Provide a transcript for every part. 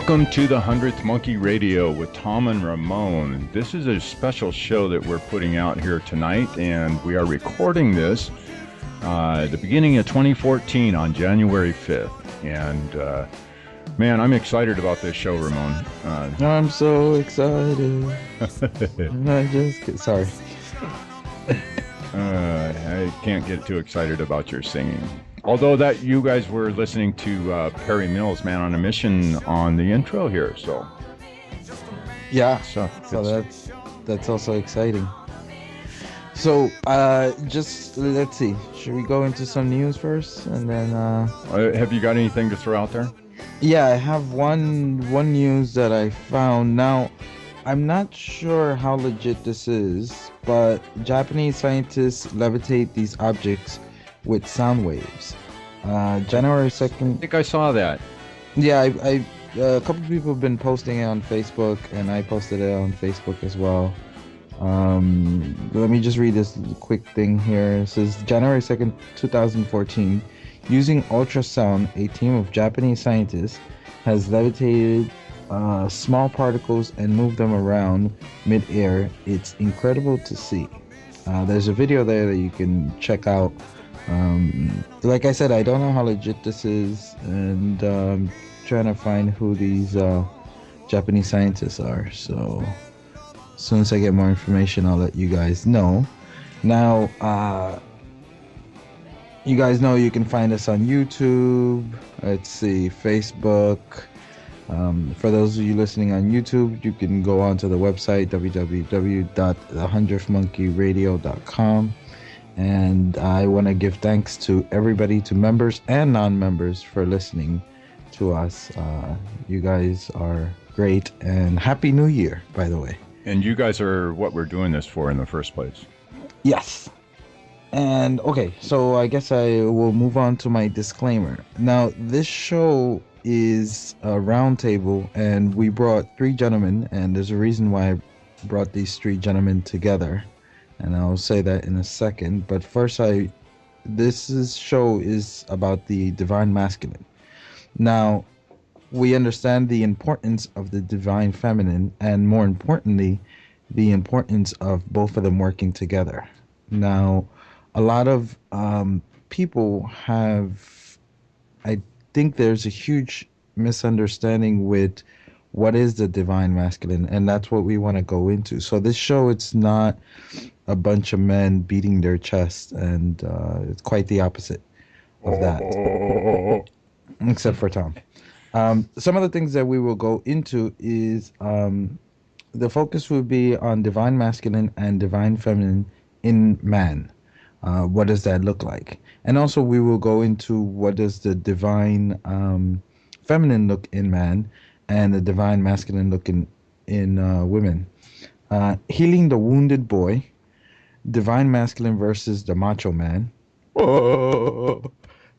Welcome to the 100th Monkey Radio with Tom and Ramon. This is a special show that we're putting out here tonight, and we are recording this at the beginning of 2014 on January 5th. And man, I'm excited about this show, Ramon. I'm so excited. I just sorry. I can't get too excited about your singing. Although that you guys were listening to Perry Mills, Man on a Mission, on the intro here, so yeah, so that's also exciting. So just let's see, should we go into some news first, and then have you got anything to throw out there? Yeah, I have one news that I found. Now, I'm not sure how legit this is, but Japanese scientists levitate these objects with sound waves. January 2nd. I think I saw that. Yeah, I a couple of people have been posting it on Facebook, and I posted it on Facebook as well. Let me just read this quick thing here. It says, January 2nd, 2014, using ultrasound, a team of Japanese scientists has levitated small particles and moved them around mid-air. It's incredible to see. There's a video there that you can check out. Like I said, I don't know how legit this is, and trying to find who these Japanese scientists are. So as soon as I get more information, I'll let you guys know. Now, you guys know you can find us on YouTube. Let's see, Facebook. For those of you listening on YouTube, you can go onto the website www.the100thmonkeyradio.com. And I want to give thanks to everybody, to members and non-members, for listening to us. You guys are great, and Happy New Year, by the way. And you guys are what we're doing this for in the first place. Yes. And okay, so I guess I will move on to my disclaimer. Now, this show is a roundtable, and we brought three gentlemen, and there's a reason why I brought these three gentlemen together. And I'll say that in a second. But first, this show is about the divine masculine. Now, we understand the importance of the divine feminine, and more importantly, the importance of both of them working together. Now, a lot of people have, I think there's a huge misunderstanding with what is the divine masculine, and that's what we want to go into. So this show, it's not a bunch of men beating their chest, and it's quite the opposite of that, except for Tom. Some of the things that we will go into is the focus will be on divine masculine and divine feminine in man. What does that look like? And also, we will go into what does the divine feminine look in man and the divine masculine look in women. Healing the wounded boy, divine masculine versus the macho man. Whoa.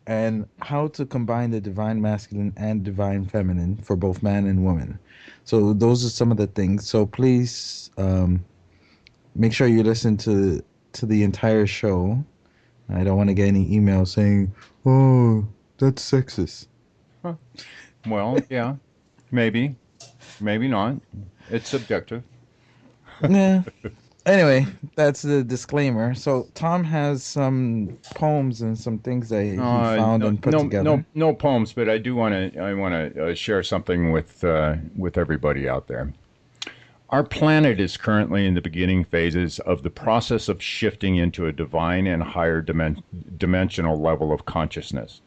And how to combine the divine masculine and divine feminine for both man and woman. So those are some of the things. So please make sure you listen to the entire show. I don't want to get any emails saying, "Oh, that's sexist." Huh. Well, yeah, maybe, maybe not. It's subjective. Yeah. Anyway, that's the disclaimer. So Tom has some poems and some things that he found No, and put together. no poems, but I do want to. I want to share something with everybody out there. Our planet is currently in the beginning phases of the process of shifting into a divine and higher dimensional level of consciousness.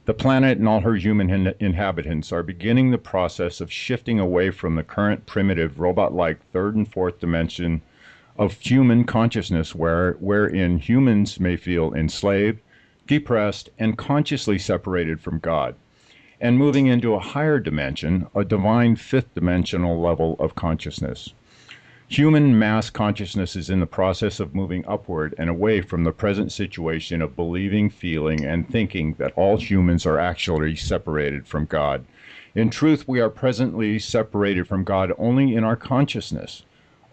The planet and all her human inhabitants are beginning the process of shifting away from the current primitive robot-like third and fourth dimension of human consciousness wherein humans may feel enslaved, depressed, and consciously separated from God, and moving into a higher dimension, a divine fifth dimensional level of consciousness. Human mass consciousness is in the process of moving upward and away from the present situation of believing, feeling, and thinking that all humans are actually separated from God. In truth, we are presently separated from God only in our consciousness,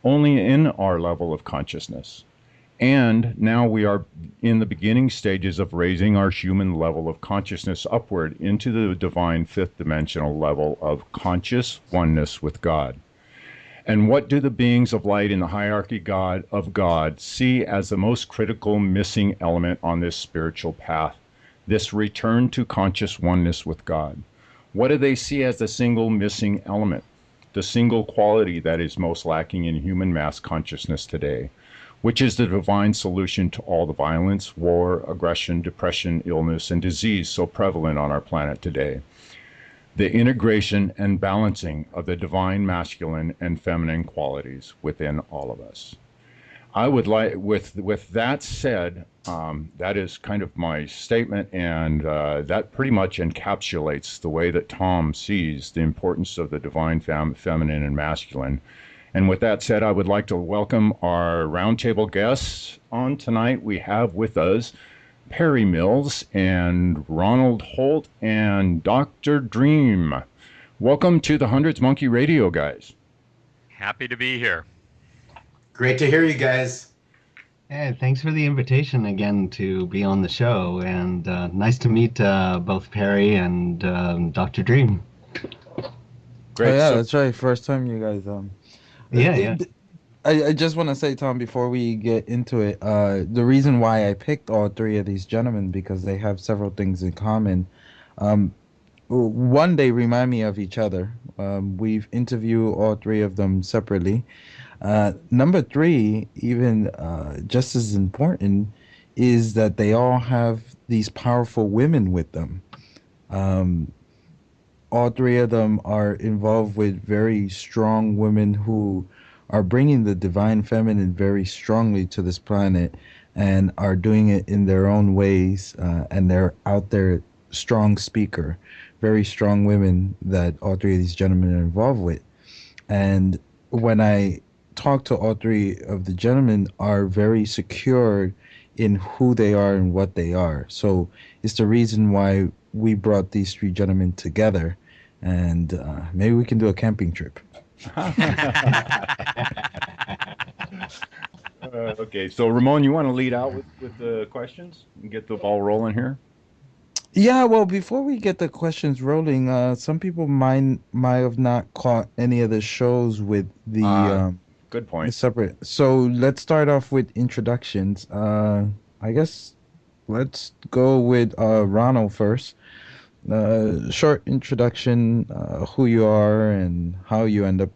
only in our level of consciousness. And now we are in the beginning stages of raising our human level of consciousness upward into the divine fifth dimensional level of conscious oneness with God. And what do the beings of light in the hierarchy of God see as the most critical missing element on this spiritual path, this return to conscious oneness with God? What do they see as the single missing element, the single quality that is most lacking in human mass consciousness today, which is the divine solution to all the violence, war, aggression, depression, illness, and disease so prevalent on our planet today? The integration and balancing of the divine masculine and feminine qualities within all of us. I would like, with that said, that is kind of my statement, and that pretty much encapsulates the way that Tom sees the importance of the divine feminine and masculine. And with that said, I would like to welcome our roundtable guests on tonight. We have with us Perry Mills and Ronald Holt and Dr. Dream. Welcome to the Hundreds Monkey Radio, guys. Happy to be here. Great to hear you guys. Hey, thanks for the invitation again to be on the show, and nice to meet both Perry and Dr. Dream. Great. Oh, yeah, that's right. First time you guys. Yeah. I just want to say, Tom, before we get into it, the reason why I picked all three of these gentlemen because they have several things in common. One, they remind me of each other. We've interviewed all three of them separately. Number three, even just as important, is that they all have these powerful women with them. All three of them are involved with very strong women who are bringing the divine feminine very strongly to this planet and are doing it in their own ways, and they're out there strong speaker, very strong women that all three of these gentlemen are involved with. And when I talk to all three of the gentlemen, are very secure in who they are and what they are. So it's the reason why we brought these three gentlemen together, and maybe we can do a camping trip. Okay, so Ramon, you want to lead out with the questions and get the ball rolling here? Yeah, well, before we get the questions rolling, some people might have not caught any of the shows with the good point. Separate. So let's start off with introductions. I guess let's go with Ronald first. Short introduction, who you are and how you end up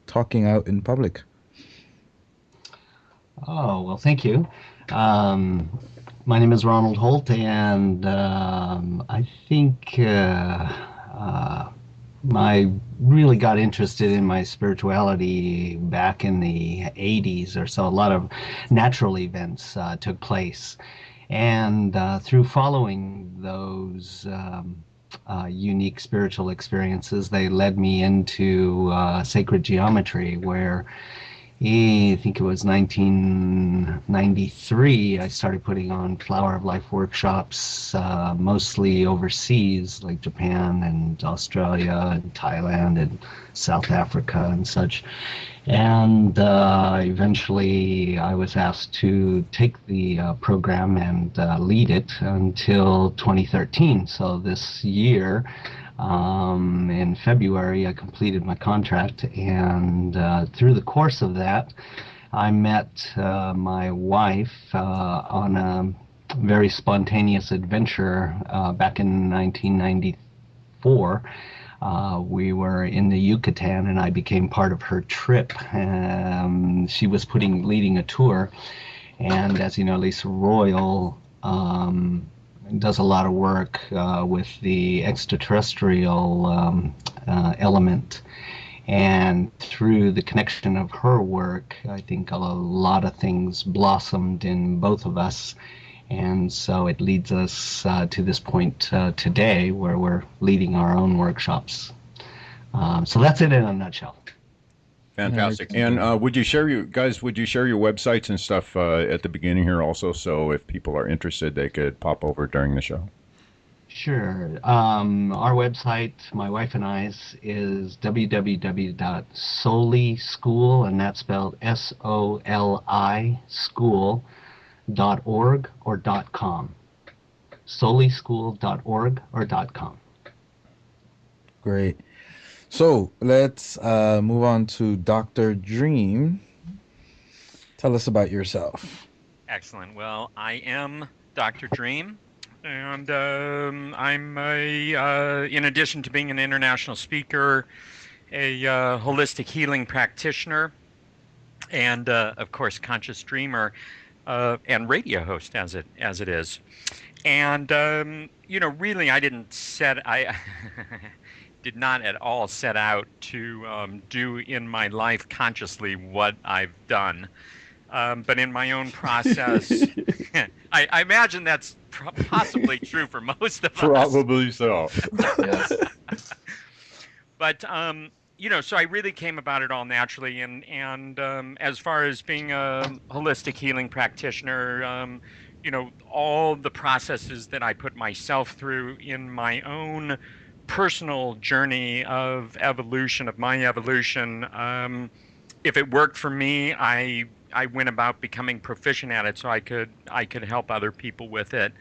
talking out in public. Oh, well, thank you. My name is Ronald Holt, and I think I really got interested in my spirituality back in the 80s or so. A lot of natural events took place. And through following those unique spiritual experiences, they led me into sacred geometry, where I think it was 1993, I started putting on Flower of Life workshops, mostly overseas, like Japan and Australia and Thailand and South Africa and such. And eventually I was asked to take the program and lead it until 2013. So this year, in February, I completed my contract, and through the course of that, I met my wife on a very spontaneous adventure back in 1994. We were in the Yucatan, and I became part of her trip. She was leading a tour, and as you know, Lisa Royal does a lot of work with the extraterrestrial element. And through the connection of her work, I think a lot of things blossomed in both of us. And so it leads us to this point today where we're leading our own workshops. So that's it in a nutshell. Fantastic. And would you share your websites and stuff at the beginning here also, so if people are interested, they could pop over during the show? Sure. Our website, my wife and I's, is www.solischool, and that's spelled SOLI school.org or .com. solischool.org or .com. Great. So let's move on to Dr. Dream. Tell us about yourself. Excellent. Well, I am Dr. Dream, and I'm in addition to being an international speaker, a holistic healing practitioner, and of course, conscious dreamer and radio host as it is. And really, I did not at all set out to do in my life consciously what I've done. But in my own process, I imagine that's possibly true for most of us. Probably so. Yes. But, so I really came about it all naturally. And as far as being a holistic healing practitioner, all the processes that I put myself through in my own personal journey of my evolution, if it worked for me, I went about becoming proficient at it so I could help other people with it.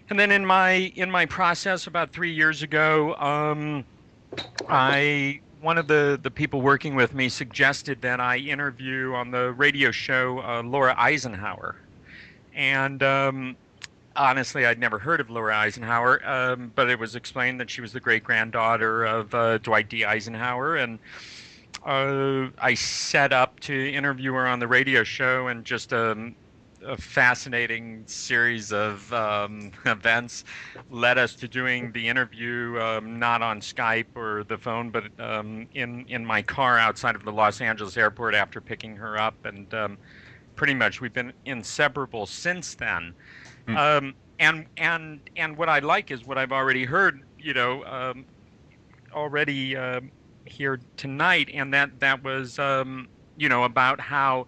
And then in my process about 3 years ago, one of the people working with me suggested that I interview on the radio show Laura Eisenhower. And honestly, I'd never heard of Laura Eisenhower, but it was explained that she was the great-granddaughter of Dwight D. Eisenhower, and I set up to interview her on the radio show, and just a fascinating series of events led us to doing the interview not on Skype or the phone, but in my car outside of the Los Angeles airport after picking her up, and pretty much we've been inseparable since then. And what I like is what I've already heard, here tonight, and that was about how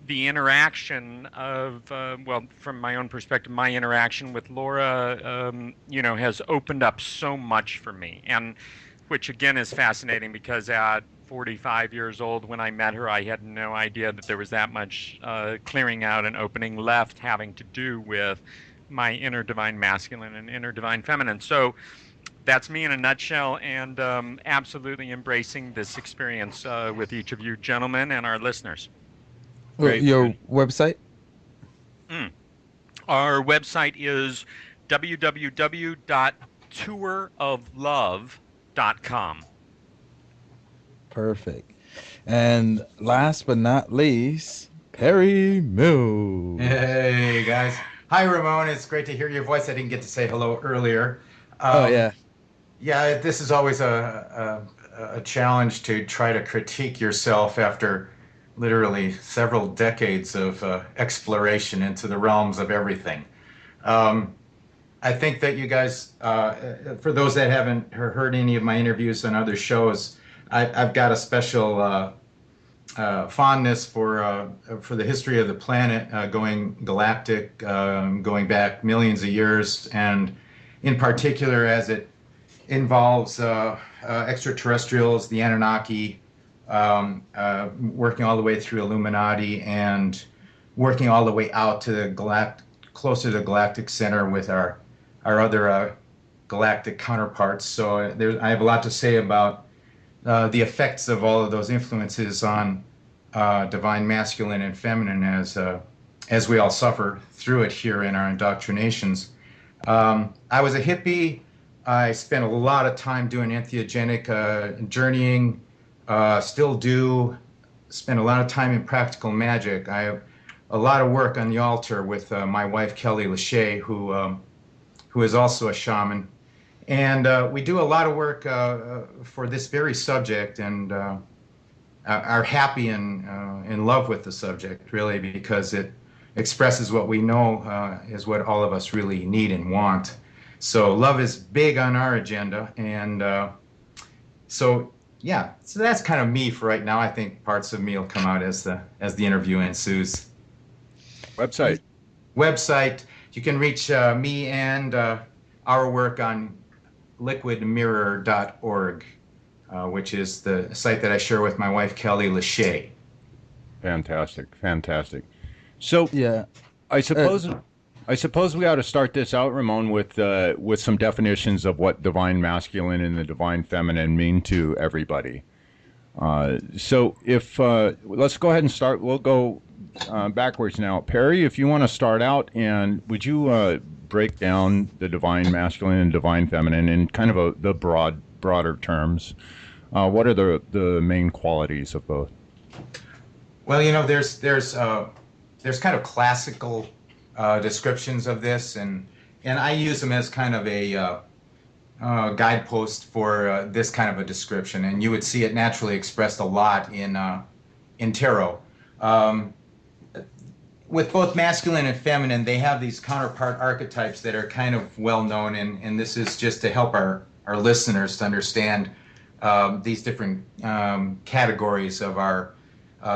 the interaction of from my own perspective, my interaction with Laura has opened up so much for me, and which again is fascinating because at 45 years old when I met her, I had no idea that there was that much clearing out and opening left having to do with my inner divine masculine and inner divine feminine. So that's me in a nutshell, and absolutely embracing this experience with each of you gentlemen and our listeners. Great. Your website? Our website is www.touroflove.com. Perfect. And last but not least, Perry Mills. Hey, guys. Hi, Ramon. It's great to hear your voice. I didn't get to say hello earlier. Oh, yeah. Yeah, this is always a challenge to try to critique yourself after literally several decades of exploration into the realms of everything. Um, I think that you guys, for those that haven't heard any of my interviews on other shows, I've got a special fondness for the history of the planet, going galactic, going back millions of years, and in particular as it involves extraterrestrials, the Anunnaki, working all the way through Illuminati, and working all the way out to the closer to the galactic center with our other galactic counterparts. So I have a lot to say about the effects of all of those influences on divine masculine and feminine as we all suffer through it here in our indoctrinations. I was a hippie. I spent a lot of time doing entheogenic journeying, still do. Spend a lot of time in practical magic. I have a lot of work on the altar with my wife Kelly Lachey, who is also a shaman. And we do a lot of work for this very subject, and are happy and in love with the subject, really, because it expresses what we know is what all of us really need and want. So love is big on our agenda, and so yeah, so that's kind of me for right now. I think parts of me will come out as the interview ensues. Website, you can reach me and our work on liquidmirror.org, which is the site that I share with my wife Kelly Lachey. Fantastic. So Yeah. I suppose we ought to start this out, Ramon, with some definitions of what divine masculine and the divine feminine mean to everybody. So if let's go ahead and start. We'll go backwards now. Perry, if you want to start out, and would you break down the divine masculine and divine feminine in kind of the broader terms? What are the main qualities of both? Well, there's kind of classical descriptions of this, and I use them as kind of a guidepost for this kind of a description, and you would see it naturally expressed a lot in tarot. With both masculine and feminine, they have these counterpart archetypes that are kind of well known, and this is just to help our listeners to understand these different categories of our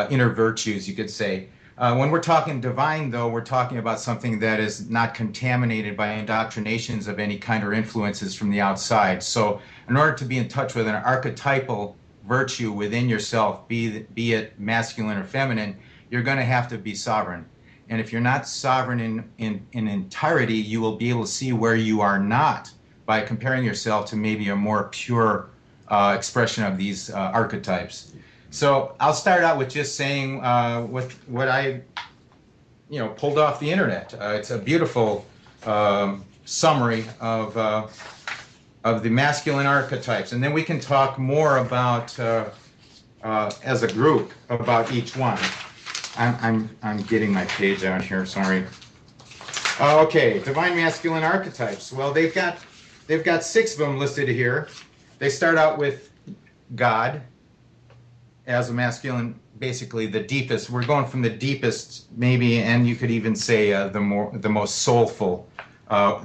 inner virtues, you could say. When we're talking divine, though, we're talking about something that is not contaminated by indoctrinations of any kind or influences from the outside. So in order to be in touch with an archetypal virtue within yourself, be it masculine or feminine, you're going to have to be sovereign. And if you're not sovereign in entirety, you will be able to see where you are not by comparing yourself to maybe a more pure expression of these archetypes. So I'll start out with just saying what I, pulled off the internet. It's a beautiful summary of the masculine archetypes, and then we can talk more about as a group about each one. I'm getting my page out here. Sorry. Okay, divine masculine archetypes. Well, they've got 6 of them listed here. They start out with God as a masculine, basically the deepest. We're going from the deepest, maybe, and you could even say the most soulful.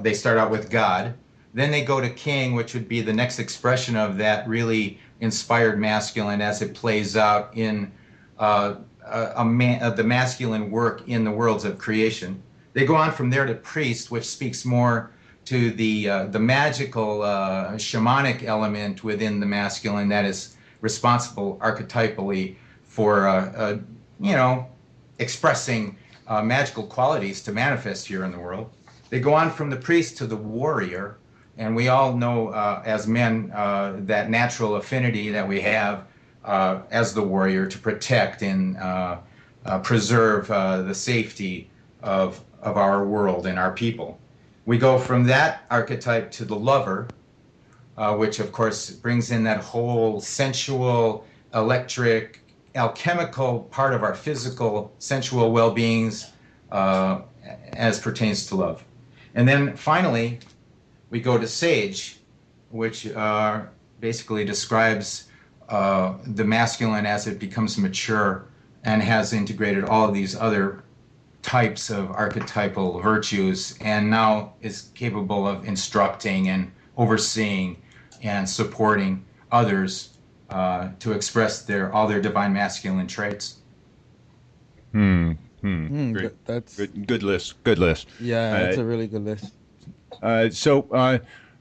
They start out with God. Then they go to King, which would be the next expression of that really inspired masculine as it plays out in the masculine work in the worlds of creation. They go on from there to priest, which speaks more to the magical shamanic element within the masculine that is responsible archetypally for expressing magical qualities to manifest here in the world. They go on from the priest to the warrior, and we all know as men that natural affinity that we have as the warrior to protect and preserve the safety of our world and our people. We go from that archetype to the lover, which of course brings in that whole sensual, electric, alchemical part of our physical, sensual well-beings as pertains to love. And then finally, we go to sage, which basically describes the masculine as it becomes mature and has integrated all of these other types of archetypal virtues, and now is capable of instructing and overseeing and supporting others to express all their divine masculine traits. Great. That's Good list. Good list. yeah, that's a really good list. So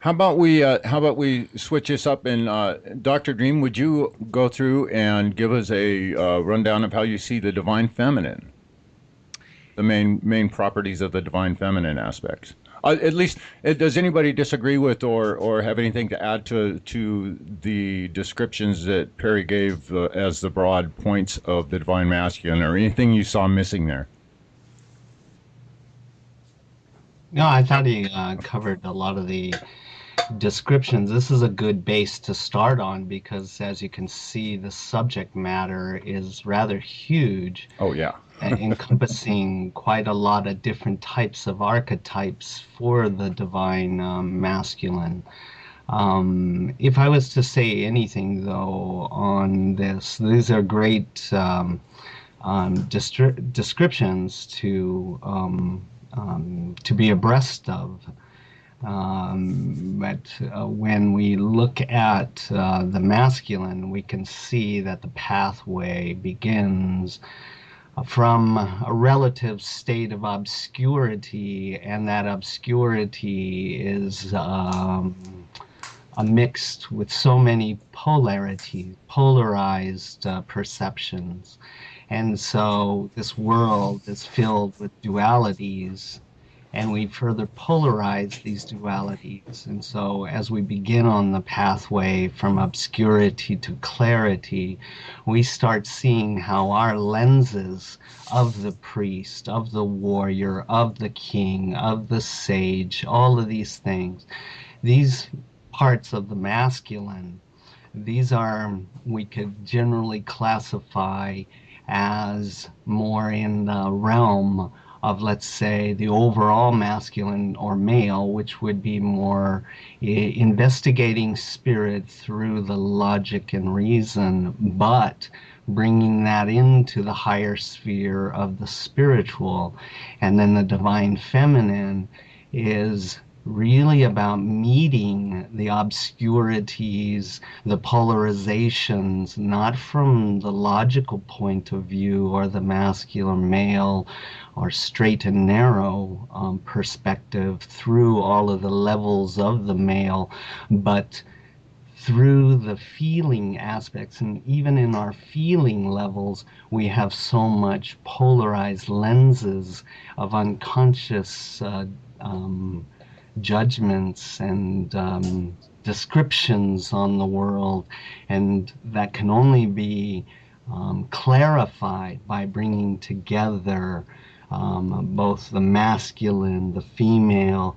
how about we switch this up and Dr. Dream, would you go through and give us a rundown of how you see the divine feminine, the main properties of the divine feminine aspects? At least, does anybody disagree with or have anything to add to the descriptions that Perry gave as the broad points of the divine masculine, or anything you saw missing there? No, I thought he covered a lot of the descriptions. This is a good base to start on because, as you can see, the subject matter is rather huge. Oh, yeah. Encompassing quite a lot of different types of archetypes for the divine masculine. If I was to say anything, though, on this, these are great descriptions to be abreast of. But when we look at the masculine, we can see that the pathway begins from a relative state of obscurity, and that obscurity is mixed with so many polarized perceptions. And so this world is filled with dualities, and we further polarize these dualities. And so as we begin on the pathway from obscurity to clarity, we start seeing how our lenses of the priest, of the warrior, of the king, of the sage, all of these things, these parts of the masculine, these are, we could generally classify as more in the realm of, let's say, the overall masculine or male, which would be more investigating spirit through the logic and reason, but bringing that into the higher sphere of the spiritual. And then the divine feminine is really about meeting the obscurities, the polarizations, not from the logical point of view or the masculine male or straight and narrow perspective through all of the levels of the male, but through the feeling aspects. And even in our feeling levels, we have so much polarized lenses of unconscious judgments and descriptions on the world, and that can only be clarified by bringing together both the masculine, the female,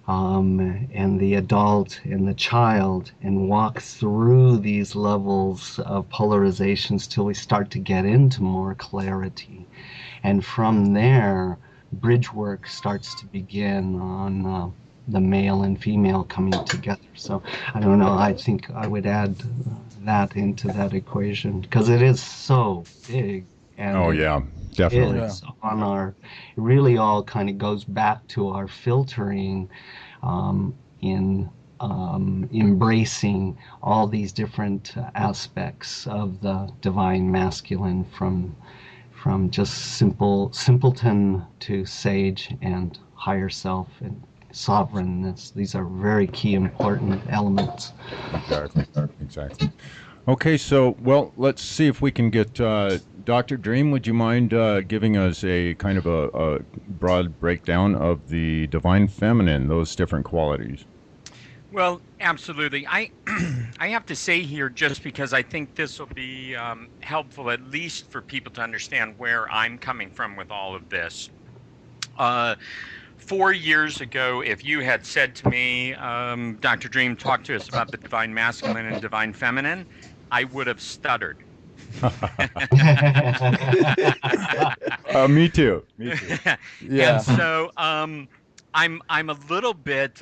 and the adult and the child, and walk through these levels of polarizations till we start to get into more clarity. And from there, bridge work starts to begin on the male and female coming together. So I don't know, I think I would add that into that equation because it is so big. And oh, yeah, definitely. It's on our, it really all kind of goes back to our filtering in embracing all these different aspects of the divine masculine, from just simpleton to sage and higher self and sovereignness. These are very key important elements. Exactly. Okay, so, well, let's see if we can get Dr. Dream, would you mind giving us a kind of a broad breakdown of the divine feminine, those different qualities? Well, absolutely. I have to say here, just because I think this will be helpful, at least for people to understand where I'm coming from with all of this. 4 years ago, if you had said to me, Dr. Dream, talk to us about the divine masculine and divine feminine, I would have stuttered. Me too. Yeah. And so I'm a little bit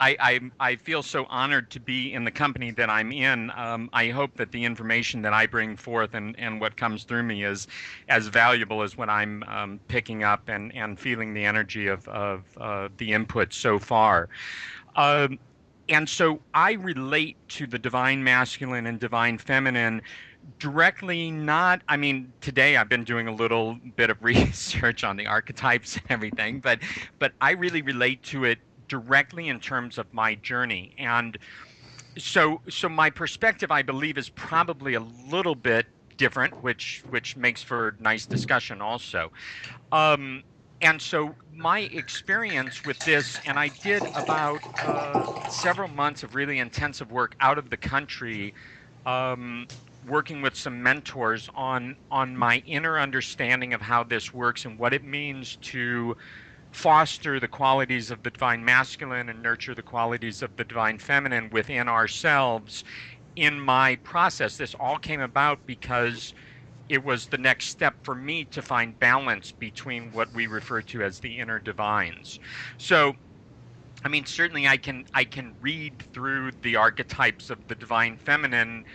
I feel so honored to be in the company that I'm in. I hope that the information that I bring forth and what comes through me is as valuable as what I'm picking up and feeling the energy of the input so far. Um, and so I relate to the divine masculine and divine feminine directly. Not, I mean, today I've been doing a little bit of research on the archetypes and everything, but I really relate to it directly in terms of my journey. And so my perspective, I believe, is probably a little bit different, which makes for nice discussion also. um, and so my experience with this, and I did about several months of really intensive work out of the country, um, working with some mentors on my inner understanding of how this works and what it means to foster the qualities of the divine masculine and nurture the qualities of the divine feminine within ourselves. In my process, this all came about because it was the next step for me to find balance between what we refer to as the inner divines. So, I mean, certainly I can read through the archetypes of the divine feminine,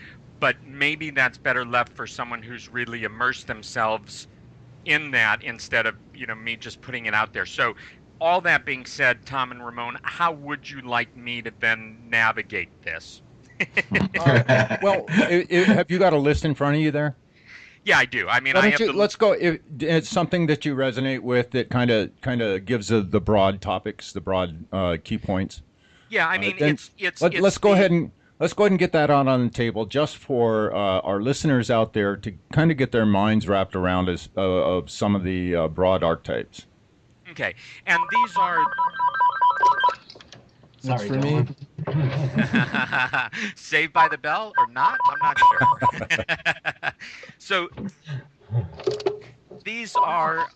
but maybe that's better left for someone who's really immersed themselves in that instead of, me just putting it out there. So, all that being said, Tom and Ramon, how would you like me to then navigate this? Well, have you got a list in front of you there? Yeah, I do. I mean, Why I don't have you, the let's go. If it's something that you resonate with that kind of gives the broad topics, the broad key points. yeah. I mean, Then it's let's go the ahead and get that out on the table just for our listeners out there to kind of get their minds wrapped around of some of the broad archetypes. okay, and these are That's Sorry, for go me. on. Saved by the Bell or not? I'm not sure. So these are.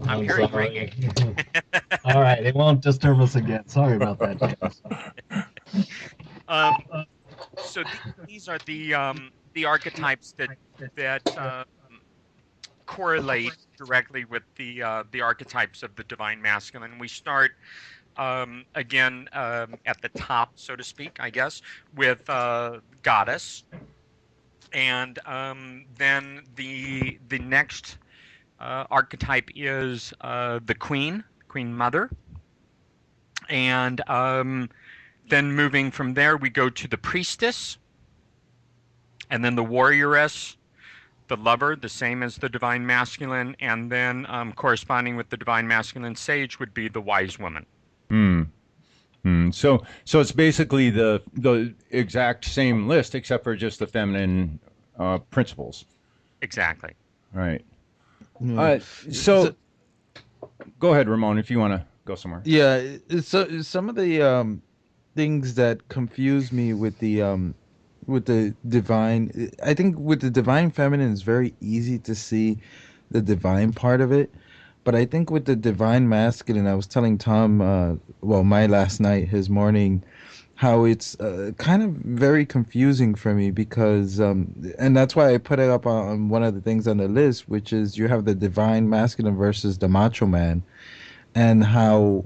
I'm hearing sorry. ringing. All right, it won't disturb us again. Sorry about that, guys. Um, so these are the archetypes that correlate directly with the archetypes of the divine masculine. We start again at the top, so to speak, I guess, with goddess, and then the next archetype is the queen mother, and then moving from there we go to the priestess, and then the warrioress, the lover, the same as the divine masculine, and then corresponding with the divine masculine sage would be the wise woman. Hmm. So it's basically the exact same list except for just the feminine principles. Exactly. Right. Yeah. So go ahead, Ramon, if you want to go somewhere. Yeah, so some of the things that confuse me with the divine, I think with the divine feminine it's very easy to see the divine part of it, but I think with the divine masculine, I was telling Tom, my last night, his morning, how it's kind of very confusing for me because, and that's why I put it up on one of the things on the list, which is you have the divine masculine versus the macho man, and how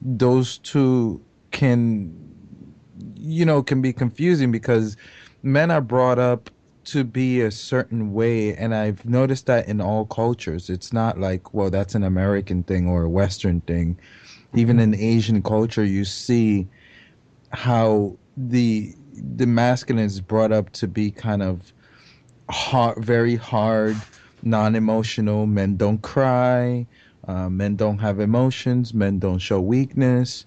those two can can be confusing because men are brought up to be a certain way, and I've noticed that in all cultures. It's not like, well, that's an American thing or a Western thing. Even in Asian culture you see how the masculine is brought up to be kind of hard, very hard, non-emotional. Men don't cry, men don't have emotions, men don't show weakness.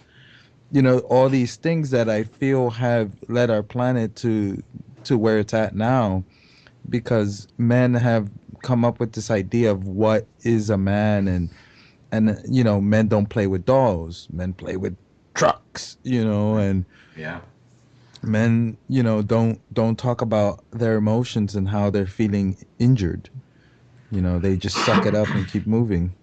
All these things that I feel have led our planet to where it's at now, because men have come up with this idea of what is a man, and men don't play with dolls, men play with trucks, and Yeah. men don't talk about their emotions and how they're feeling injured. They just suck it up and keep moving.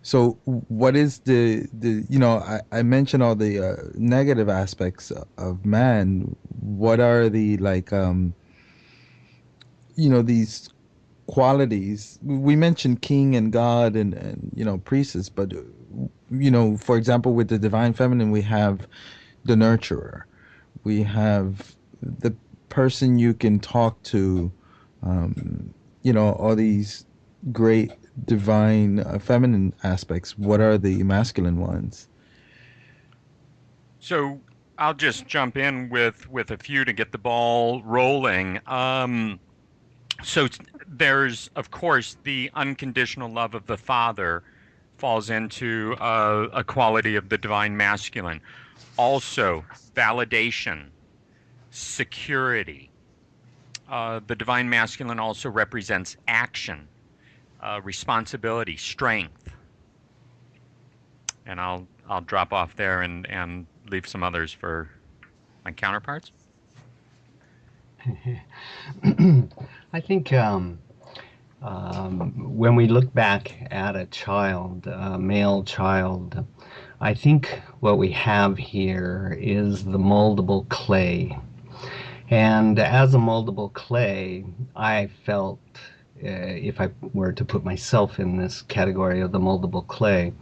So what is I mentioned all the negative aspects of man. What are the, like, these qualities? We mentioned king and god and priestess, but for example, with the divine feminine, we have the nurturer. We have the person you can talk to, all these great divine feminine aspects. What are the masculine ones? So I'll just jump in with a few to get the ball rolling. So there's, of course, the unconditional love of the Father falls into a quality of the divine masculine. Also, validation, security. The divine masculine also represents action, responsibility, strength. And I'll drop off there and leave some others for my counterparts. I think when we look back at a child, a male child, I think what we have here is the moldable clay. And as a moldable clay, I felt, if I were to put myself in this category of the moldable clay,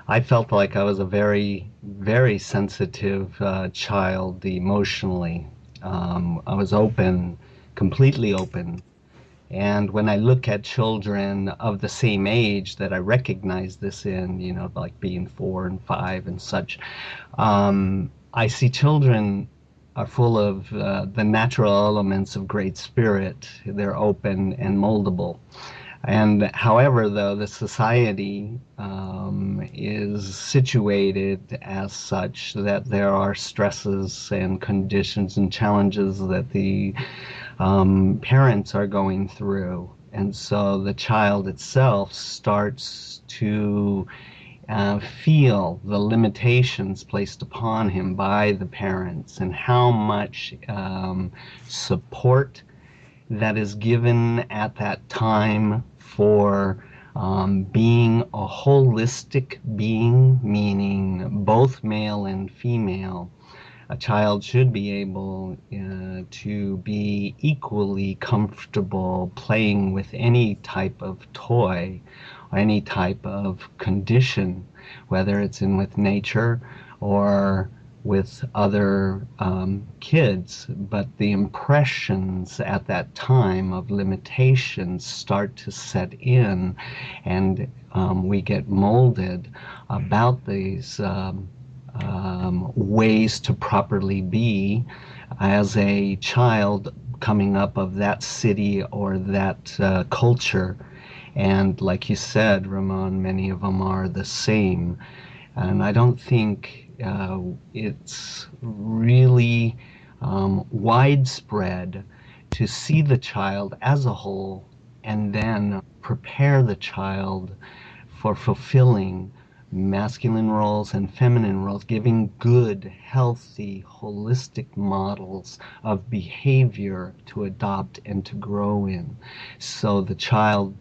I felt like I was a very, very sensitive child emotionally. I was open, completely open. And when I look at children of the same age that I recognize this in, like being 4 and 5 and such, I see children are full of the natural elements of great spirit. They're open and moldable. And however, though, the society is situated as such that there are stresses and conditions and challenges that the parents are going through. And so the child itself starts to feel the limitations placed upon him by the parents and how much support that is given at that time for being a holistic being, meaning both male and female. A child should be able to be equally comfortable playing with any type of toy or any type of condition, whether it's in with nature or with other kids. But the impressions at that time of limitations start to set in, and we get molded about these ways to properly be as a child coming up of that city or that culture. And like you said, Ramon, many of them are the same. And I don't think it's really widespread to see the child as a whole and then prepare the child for fulfilling masculine roles and feminine roles, giving good, healthy, holistic models of behavior to adopt and to grow in. So the child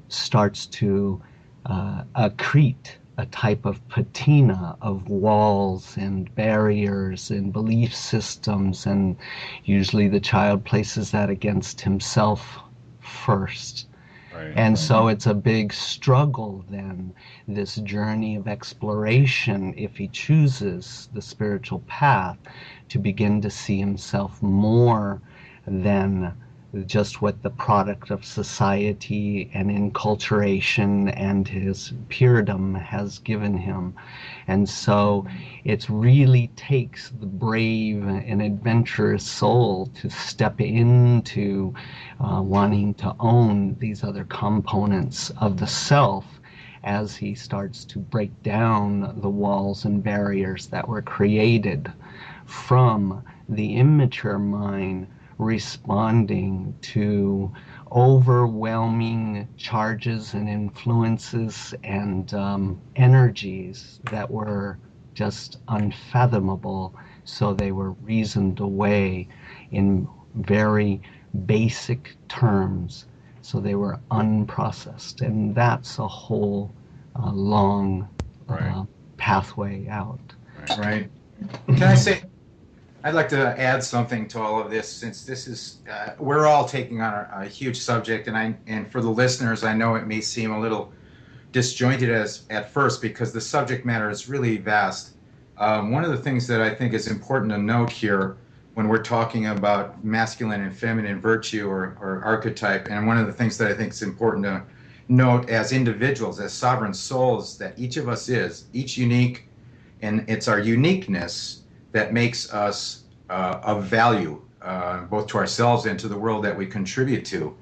starts to accrete a type of patina of walls and barriers and belief systems, and usually the child places that against himself first. Right. And so it's a big struggle then, this journey of exploration, if he chooses the spiritual path, to begin to see himself more than just what the product of society and enculturation and his peerdom has given him. And so it really takes the brave and adventurous soul to step into wanting to own these other components of the self as he starts to break down the walls and barriers that were created from the immature mind responding to overwhelming charges and influences and energies that were just unfathomable. So they were reasoned away in very basic terms. So they were unprocessed. And that's a whole long pathway out. Right. Can I say, I'd like to add something to all of this, since this is, we're all taking on a huge subject, and for the listeners, I know it may seem a little disjointed as at first because the subject matter is really vast. One of the things that I think is important to note here when we're talking about masculine and feminine virtue or archetype, and one of the things that I think is important to note as individuals, as sovereign souls that each of us is, each unique, and it's our uniqueness that makes us of value, both to ourselves and to the world that we contribute to.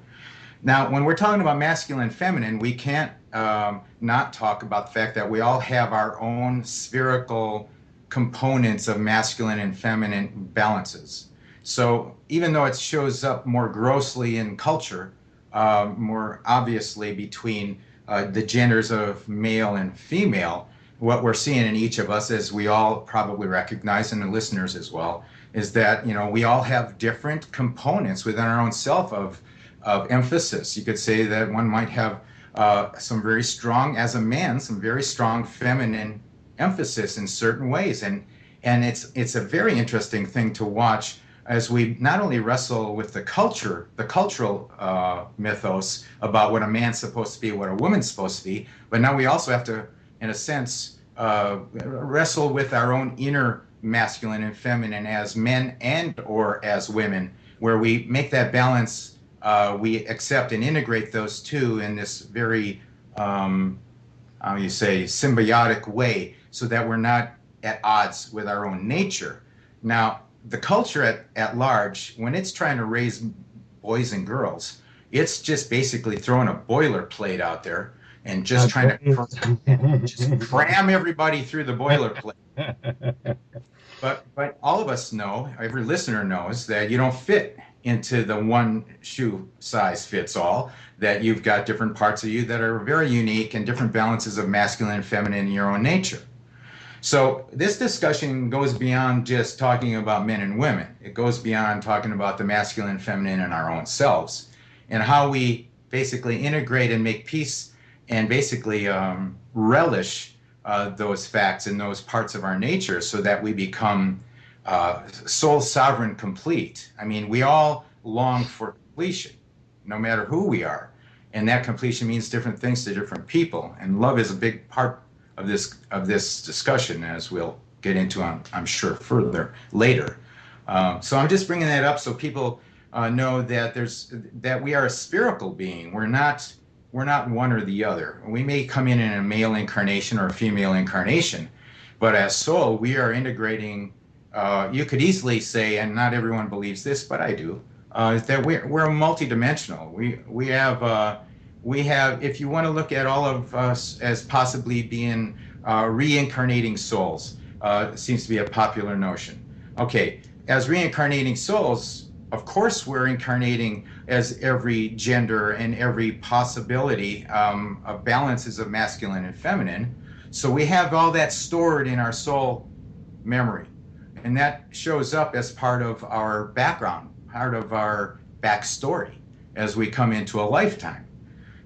Now, when we're talking about masculine and feminine, we can't not talk about the fact that we all have our own spherical components of masculine and feminine balances. So even though it shows up more grossly in culture, more obviously between the genders of male and female, what we're seeing in each of us, as we all probably recognize, and the listeners as well, is that we all have different components within our own self of emphasis. You could say that one might have some very strong, as a man, some very strong feminine emphasis in certain ways, and it's a very interesting thing to watch as we not only wrestle with the cultural mythos about what a man's supposed to be, what a woman's supposed to be, but now we also have to, in a sense, wrestle with our own inner masculine and feminine as men and or as women, where we make that balance. We accept and integrate those two in this very, symbiotic way, so that we're not at odds with our own nature. Now, the culture at large, when it's trying to raise boys and girls, it's just basically throwing a boilerplate out there and just trying to just cram everybody through the boilerplate. But all of us know, every listener knows, that you don't fit into the one shoe size fits all, that you've got different parts of you that are very unique and different balances of masculine and feminine in your own nature. So this discussion goes beyond just talking about men and women. It goes beyond talking about the masculine and feminine in our own selves, and how we basically integrate and make peace and basically relish those facts and those parts of our nature, so that we become soul sovereign complete. I mean, we all long for completion, no matter who we are. And that completion means different things to different people. And love is a big part of this discussion, as we'll get into, I'm sure, further later. So I'm just bringing that up so people know that we are a spherical being. We're not one or the other. We may come in a male incarnation or a female incarnation, but as soul, we are integrating. You could easily say, and not everyone believes this, but I do, that we're multidimensional. We have, if you want to look at all of us as possibly being reincarnating souls, seems to be a popular notion. Okay, as reincarnating souls, of course we're incarnating as every gender and every possibility of balances of masculine and feminine. So we have all that stored in our soul memory. And that shows up as part of our background, part of our backstory as we come into a lifetime.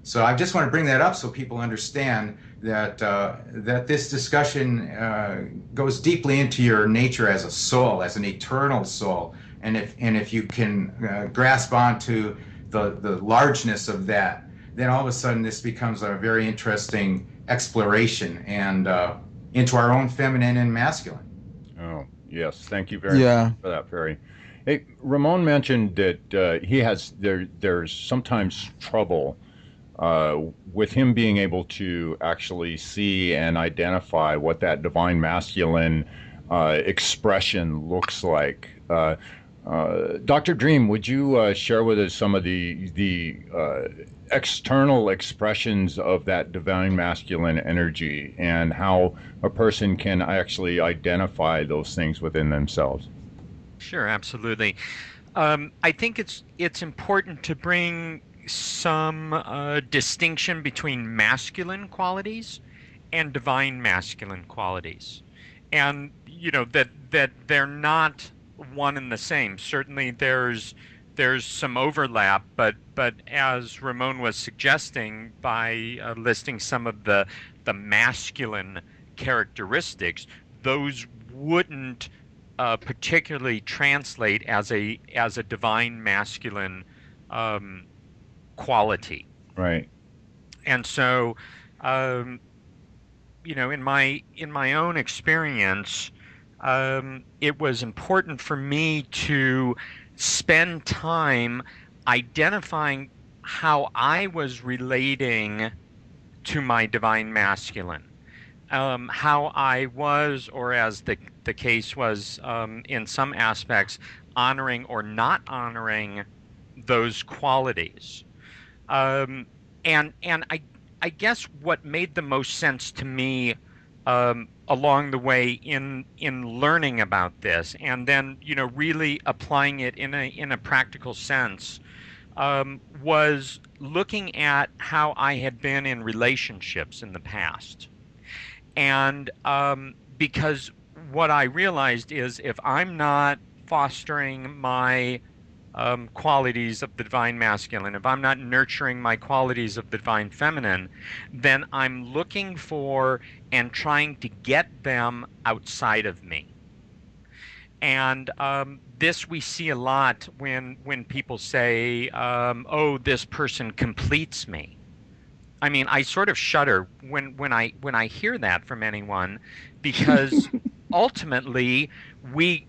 So I just want to bring that up so people understand that that this discussion goes deeply into your nature as a soul, as an eternal soul. And if you can grasp onto the largeness of that, then all of a sudden this becomes a very interesting exploration and into our own feminine and masculine. Oh. Yes, thank you very much for that, Perry. Hey, Ramon mentioned that there's sometimes trouble with him being able to actually see and identify what that divine masculine expression looks like. Dr. Dream, would you share with us some of the external expressions of that divine masculine energy and how a person can actually identify those things within themselves? Sure, absolutely. I think it's important to bring some distinction between masculine qualities and divine masculine qualities, and that they're not one and the same. Certainly, there's some overlap, but as Ramon was suggesting by listing some of the masculine characteristics, those wouldn't particularly translate as a divine masculine quality. Right. And so, um, in my own experience, it was important for me to spend time identifying how I was relating to my divine masculine, how I was, or as the case was in some aspects, honoring or not honoring those qualities. Um, and I guess what made the most sense to me along the way in learning about this, and then really applying it in a practical sense, was looking at how I had been in relationships in the past. And because what I realized is if I'm not fostering my qualities of the divine masculine, if I'm not nurturing my qualities of the divine feminine, then I'm looking for and trying to get them outside of me. And this we see a lot when people say, "Oh, this person completes me." I mean, I sort of shudder when I hear that from anyone, because ultimately we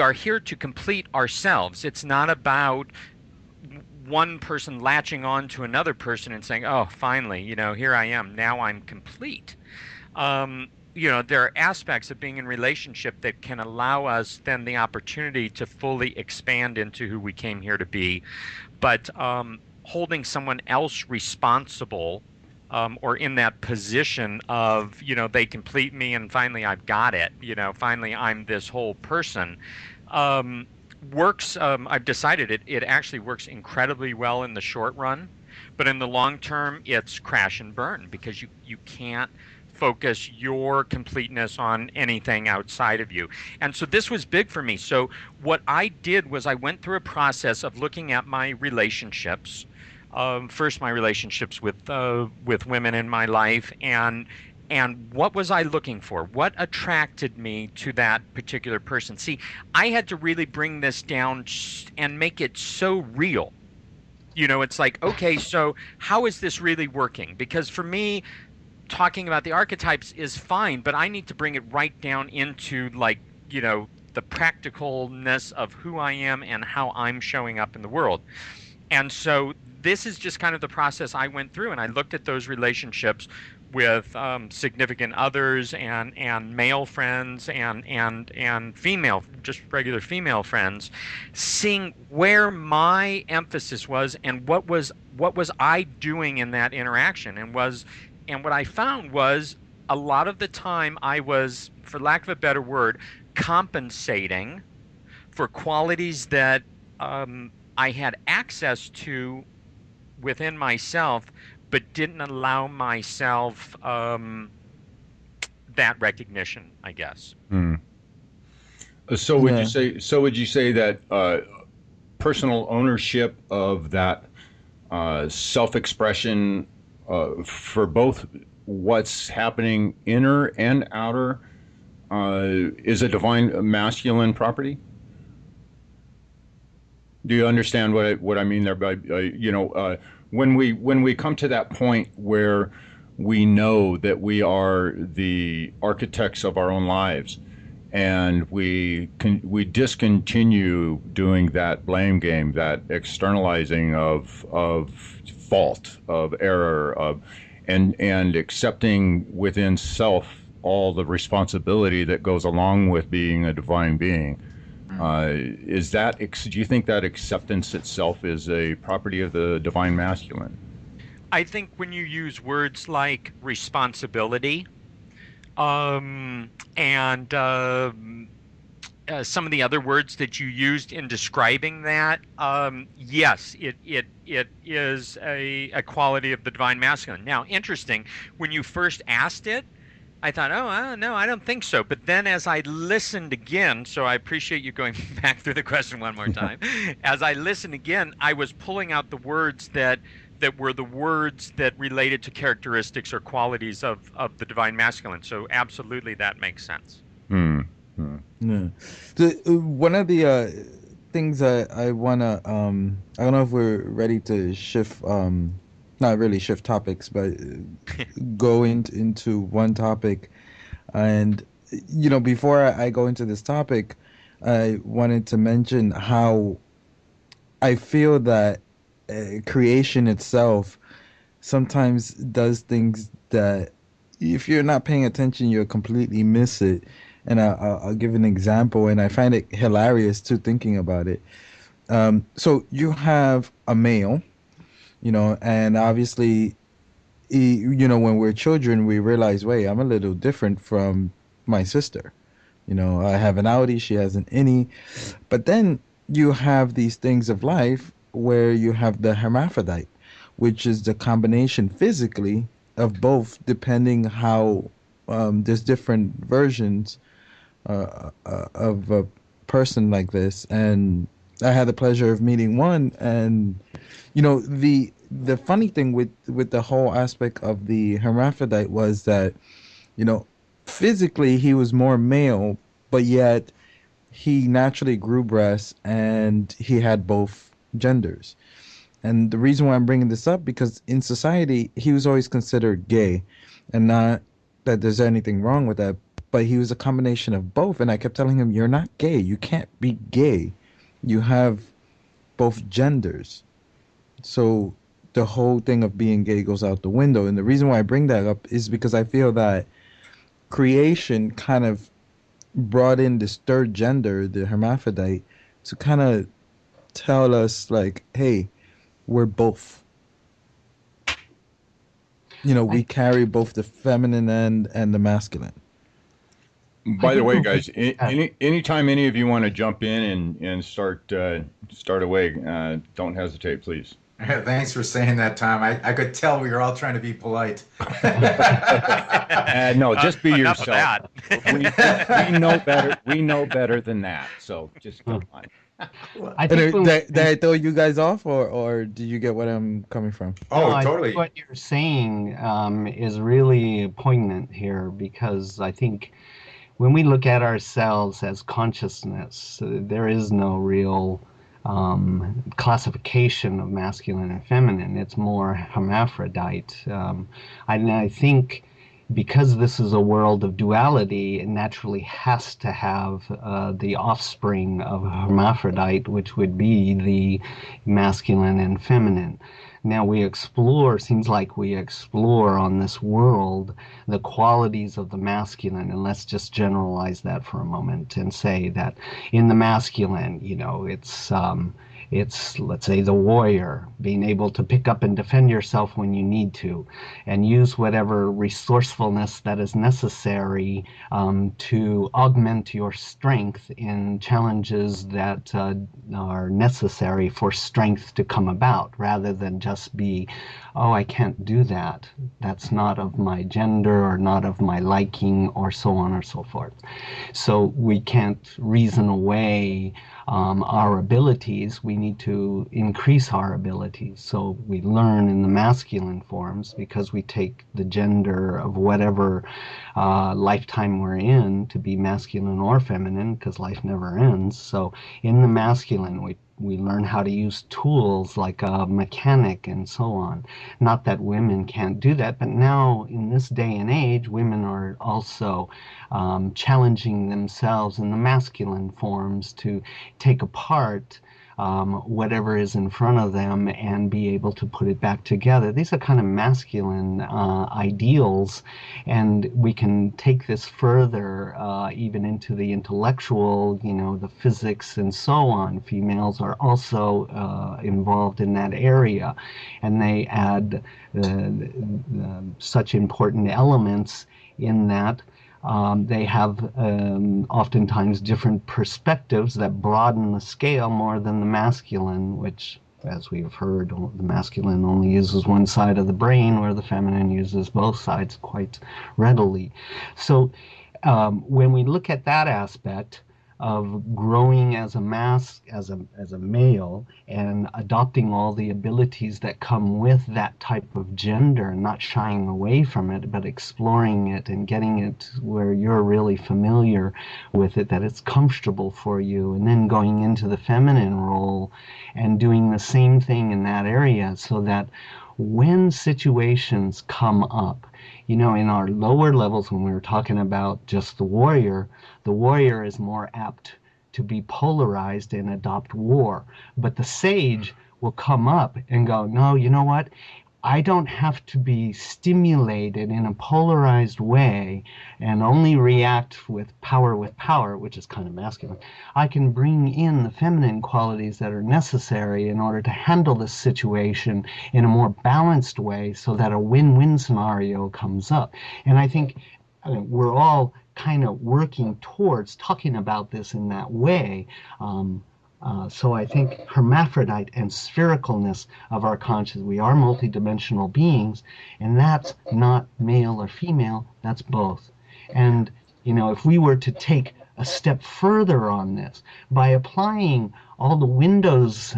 are here to complete ourselves. It's not about one person latching on to another person and saying, "Oh, finally, here I am. Now I'm complete." There are aspects of being in relationship that can allow us then the opportunity to fully expand into who we came here to be. But holding someone else responsible, or in that position of, they complete me and finally I've got it, finally I'm this whole person, works. I've decided it actually works incredibly well in the short run, but in the long term, it's crash and burn, because you can't focus your completeness on anything outside of you. And so this was big for me. So what I did was I went through a process of looking at my relationships. First, my relationships with women in my life, and what was I looking for? What attracted me to that particular person? See, I had to really bring this down and make it so real. It's like, okay, so how is this really working? Because for me, talking about the archetypes is fine, but I need to bring it right down into, like, the practicalness of who I am and how I'm showing up in the world. And so this is just kind of the process I went through, and I looked at those relationships with significant others and male friends and female, just regular female friends, seeing where my emphasis was and what was I doing in that interaction, and what I found was a lot of the time I was, for lack of a better word, compensating for qualities that I had access to within myself, but didn't allow myself that recognition, I guess. So would you say? So would you say that personal ownership of that self-expression for both what's happening inner and outer is a divine masculine property? Do you understand what I mean there by when we come to that point where we know that we are the architects of our own lives, and we discontinue doing that blame game, that externalizing of fault, of error, and accepting within self all the responsibility that goes along with being a divine being. Do you think that acceptance itself is a property of the divine masculine? I think when you use words like responsibility, and some of the other words that you used in describing that, yes, it is a quality of the divine masculine. Now, interesting, when you first asked it, I thought, oh, no, I don't think so. But then as I listened again, so I appreciate you going back through the question one more time. As I listened again, I was pulling out the words that were the words that related to characteristics or qualities of the divine masculine. So absolutely, that makes sense. Yeah. One of the things I wanna I don't know if we're ready to shift not really shift topics, but go into one topic. And, before I go into this topic, I wanted to mention how I feel that creation itself sometimes does things that if you're not paying attention, you'll completely miss it. And I'll give an example, and I find it hilarious too thinking about it. So you have a male, and obviously, when we're children, we realize, wait, I'm a little different from my sister. I have an outie, she has an innie. But then you have these things of life where you have the hermaphrodite, which is the combination physically of both, depending how there's different versions of a person like this. And I had the pleasure of meeting one, and the funny thing with the whole aspect of the hermaphrodite was that you know physically he was more male, but yet he naturally grew breasts and he had both genders. And the reason why I'm bringing this up, because in society he was always considered gay, and not that there's anything wrong with that, but he was a combination of both. And I kept telling him, you're not gay, you can't be gay, you have both genders. So the whole thing of being gay goes out the window. And the reason why I bring that up is because I feel that creation kind of brought in this third gender, the hermaphrodite, to kind of tell us, like, hey, we're both. We carry both the feminine and the masculine. By the way, guys, anytime any of you want to jump in and start away, don't hesitate, please. Thanks for saying that, Tom. I could tell we were all trying to be polite. No, just be Enough of yourself. that. We know better. We know better than that. So just come on. I think Did I throw you guys off, or do you get what I'm coming from? Oh, no, I totally. think what you're saying is really poignant here, because I think when we look at ourselves as consciousness, there is no real classification of masculine and feminine. It's more hermaphrodite. I think because this is a world of duality, it naturally has to have the offspring of hermaphrodite, which would be the masculine and feminine. Now seems like we explore on this world the qualities of the masculine, and let's just generalize that for a moment and say that in the masculine, it's, let's say, the warrior, being able to pick up and defend yourself when you need to, and use whatever resourcefulness that is necessary to augment your strength in challenges that are necessary for strength to come about, rather than just be, oh, I can't do that. That's not of my gender or not of my liking, or so on or so forth. So we can't reason away our abilities. We need to increase our abilities. So we learn in the masculine forms because we take the gender of whatever lifetime we're in to be masculine or feminine, because life never ends. So in the masculine, we learn how to use tools like a mechanic and so on. Not that women can't do that, but now in this day and age, women are also challenging themselves in the masculine forms to take apart whatever is in front of them and be able to put it back together. These are kind of masculine ideals, and we can take this further even into the intellectual, the physics and so on. Females are also involved in that area, and they add such important elements in that. They have oftentimes different perspectives that broaden the scale more than the masculine, which, as we've heard, the masculine only uses one side of the brain, where the feminine uses both sides quite readily. So when we look at that aspect of growing as a male, and adopting all the abilities that come with that type of gender, not shying away from it, but exploring it and getting it where you're really familiar with it, that it's comfortable for you, and then going into the feminine role and doing the same thing in that area, so that when situations come up, you know, in our lower levels, when we were talking about just the warrior is more apt to be polarized and adopt war. But the sage will come up and go, no, you know what? I don't have to be stimulated in a polarized way and only react with power, which is kind of masculine. I can bring in the feminine qualities that are necessary in order to handle this situation in a more balanced way so that a win-win scenario comes up. And I think we're all kind of working towards talking about this in that way. So I think hermaphrodite and sphericalness of our consciousness, we are multidimensional beings, and that's not male or female, that's both. And, you know, if we were to take a step further on this, by applying all the windows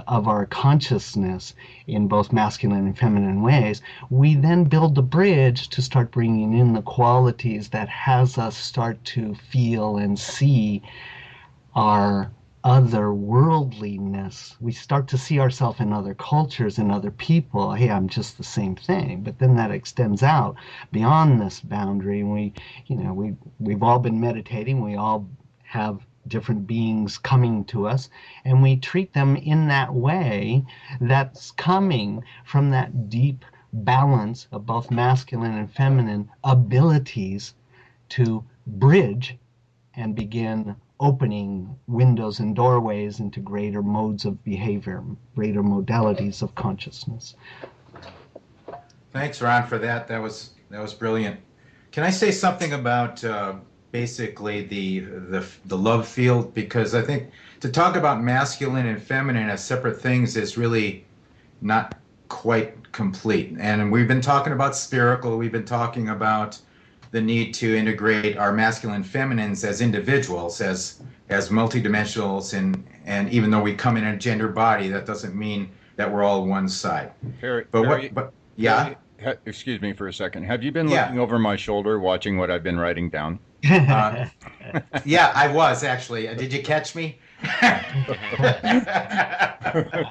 of our consciousness in both masculine and feminine ways, we then build the bridge to start bringing in the qualities that has us start to feel and see our otherworldliness. We start to see ourselves in other cultures and other people. Hey, I'm just the same thing. But then that extends out beyond this boundary. And we've all been meditating. We all have different beings coming to us, and we treat them in that way that's coming from that deep balance of both masculine and feminine abilities to bridge and begin opening windows and doorways into greater modes of behavior, greater modalities of consciousness. Thanks, Ron, for that. That was brilliant. Can I say something about basically the love field? Because I think to talk about masculine and feminine as separate things is really not quite complete. And we've been talking about spherical. We've been talking about the need to integrate our masculine feminines as individuals, as multidimensionals, and even though we come in a gender body, that doesn't mean that we're all one side. Yeah. Excuse me for a second. Have you been looking over my shoulder, watching what I've been writing down? Yeah, I was actually. Did you catch me?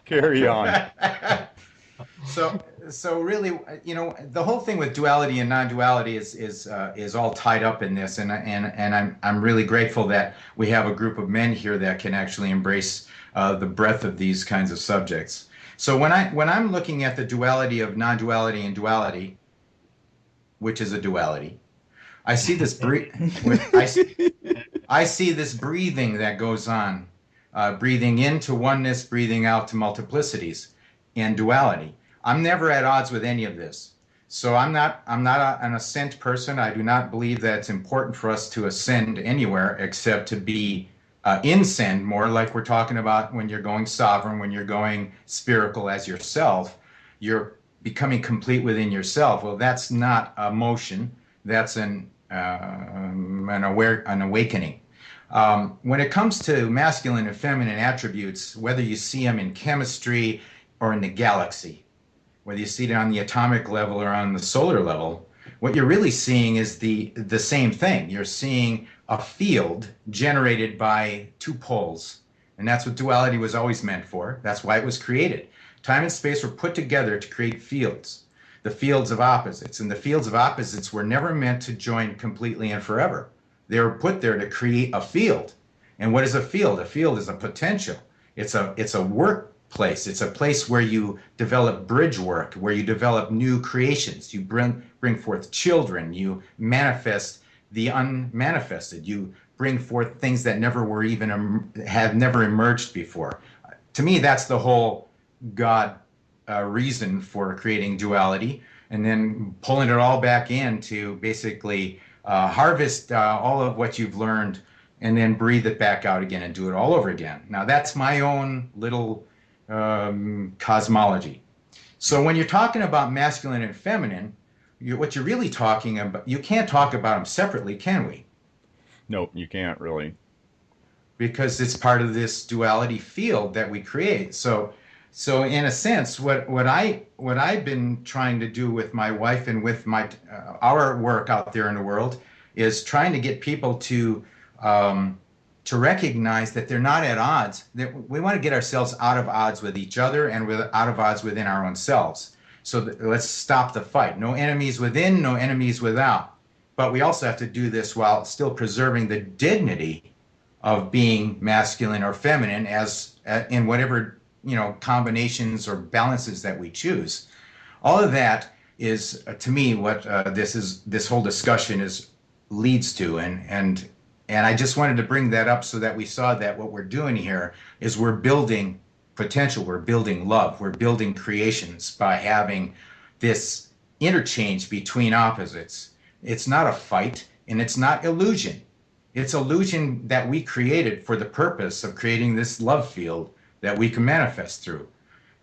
Carry on. So really, you know, the whole thing with duality and non-duality is all tied up in this, and I'm really grateful that we have a group of men here that can actually embrace the breadth of these kinds of subjects. So when I'm looking at the duality of non-duality and duality, which is a duality, I see this I see this breathing that goes on, breathing into oneness, breathing out to multiplicities, and duality. I'm never at odds with any of this. So I'm not an ascent person. I do not believe that it's important for us to ascend anywhere except to be inscend, more like we're talking about when you're going sovereign, when you're going spherical as yourself, you're becoming complete within yourself. Well, that's not a motion. That's an awakening. When it comes to masculine and feminine attributes, whether you see them in chemistry or in the galaxy, whether you see it on the atomic level or on the solar level, what you're really seeing is the same thing. You're seeing a field generated by two poles, and that's what duality was always meant for. That's why it was created. Time and space were put together to create fields, the fields of opposites, and the fields of opposites were never meant to join completely and forever. They were put there to create a field. And what is a field? A field is a potential. It's a workplace. It's a place where you develop bridge work, where you develop new creations. You bring forth children. You manifest the unmanifested. You bring forth things that never were even have never emerged before. To me, that's the whole God reason for creating duality, and then pulling it all back in to basically harvest all of what you've learned, and then breathe it back out again and do it all over again. Now that's my own little cosmology. So when you're talking about masculine and feminine, what you're really talking about, you can't talk about them separately, can we? Nope, you can't really. Because it's part of this duality field that we create. So in a sense, what I've been trying to do with my wife and with my our work out there in the world is trying to get people to recognize that they're not at odds. That we want to get ourselves out of odds with each other and out of odds within our own selves. So let's stop the fight. No enemies within, no enemies without. But we also have to do this while still preserving the dignity of being masculine or feminine as in whatever combinations or balances that we choose. All of that is to me what this whole discussion leads to, and I just wanted to bring that up so that we saw that what we're doing here is we're building potential, we're building love, we're building creations by having this interchange between opposites. It's not a fight, and it's not illusion. It's illusion that we created for the purpose of creating this love field that we can manifest through.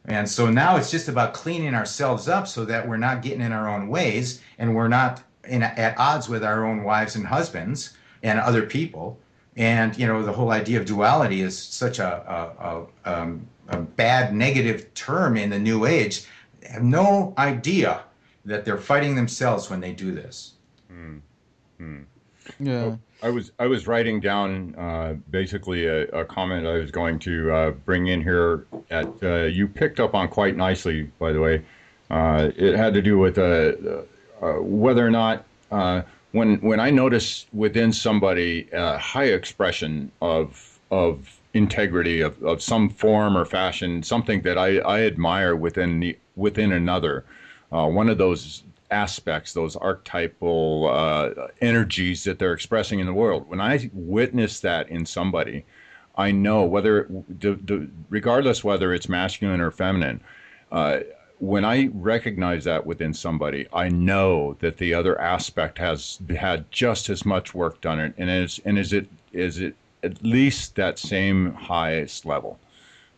And so now it's just about cleaning ourselves up so that we're not getting in our own ways, and we're not at odds with our own wives and husbands and other people. And the whole idea of duality is such a bad negative term in the new age. They have no idea that they're fighting themselves when they do this. Yeah. I was writing down basically a comment I was going to bring in here. You picked up on quite nicely, by the way. It had to do with whether or not when I notice within somebody a high expression of integrity of some form or fashion, something that I admire within another, one of those aspects, those archetypal energies that they're expressing in the world. When I witness that in somebody, I know regardless whether it's masculine or feminine, when I recognize that within somebody, I know that the other aspect has had just as much work done, and is it at least that same highest level.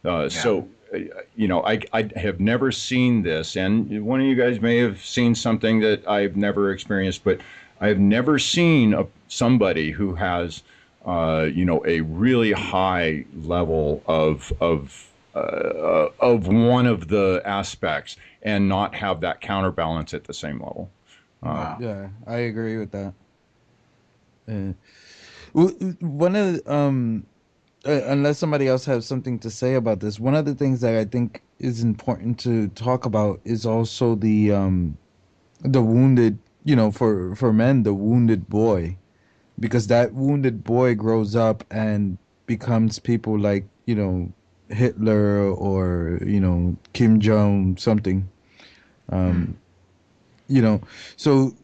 So. I have never seen this, and one of you guys may have seen something that I've never experienced, but I've never seen somebody who has, a really high level of one of the aspects and not have that counterbalance at the same level. Wow. Yeah, I agree with that. One of the, unless somebody else has something to say about this, one of the things that I think is important to talk about is also the wounded, for men, the wounded boy, because that wounded boy grows up and becomes people like, Hitler or, Kim Jong something. So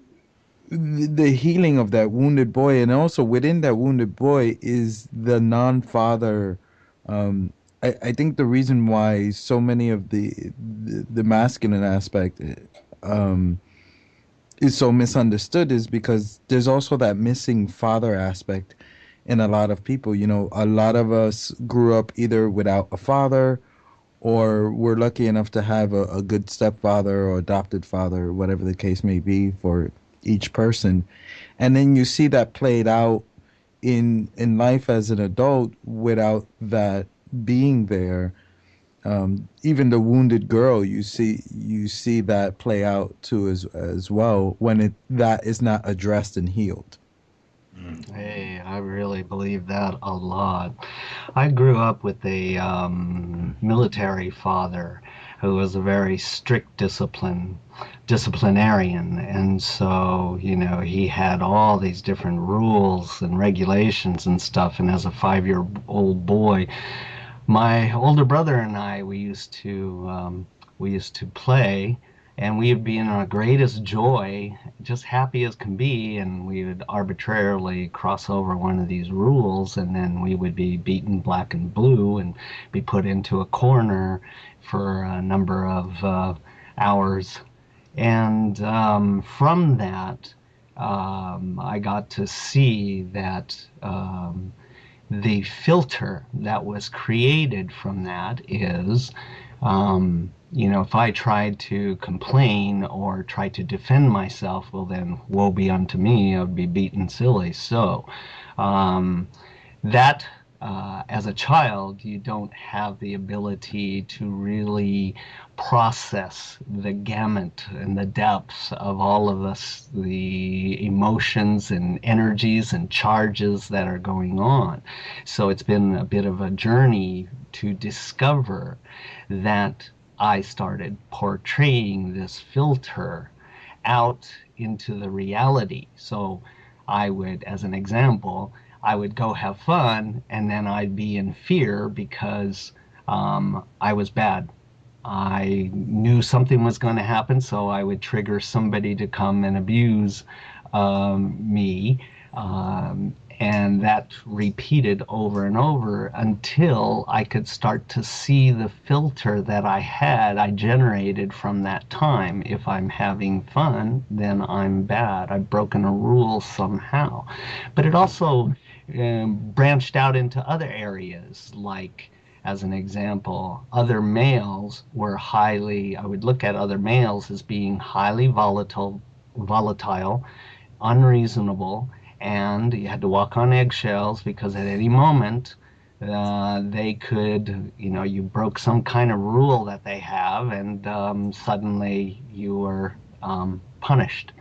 the healing of that wounded boy, and also within that wounded boy is the non-father. I think the reason why so many of the masculine aspect is so misunderstood is because there's also that missing father aspect in a lot of people. A lot of us grew up either without a father, or we're lucky enough to have a good stepfather or adopted father, whatever the case may be for each person. And then you see that played out in life as an adult without that being there. Even the wounded girl, you see that play out too as well when that is not addressed and healed. Hey, I really believe that a lot. I grew up with a military father who was a very strict disciplinarian, and so he had all these different rules and regulations and stuff. And as a 5-year-old boy, my older brother and I, we used to play, and we would be in our greatest joy, just happy as can be, and we would arbitrarily cross over one of these rules, and then we would be beaten black and blue and be put into a corner for a number of hours. And from that, I got to see that the filter that was created from that is, if I tried to complain or try to defend myself, well then woe be unto me, I would be beaten silly. So that as a child, you don't have the ability to really process the gamut and the depths of all of the emotions and energies and charges that are going on. So it's been a bit of a journey to discover that I started portraying this filter out into the reality. So I would, as an example, I would go have fun, and then I'd be in fear because I was bad. I knew something was going to happen, so I would trigger somebody to come and abuse me. And that repeated over and over until I could start to see the filter that I generated from that time. If I'm having fun, then I'm bad. I've broken a rule somehow. But it also branched out into other areas, like, as an example, other males were I would look at other males as being highly volatile, unreasonable, and you had to walk on eggshells because at any moment they could, you broke some kind of rule that they have, and suddenly you were punished.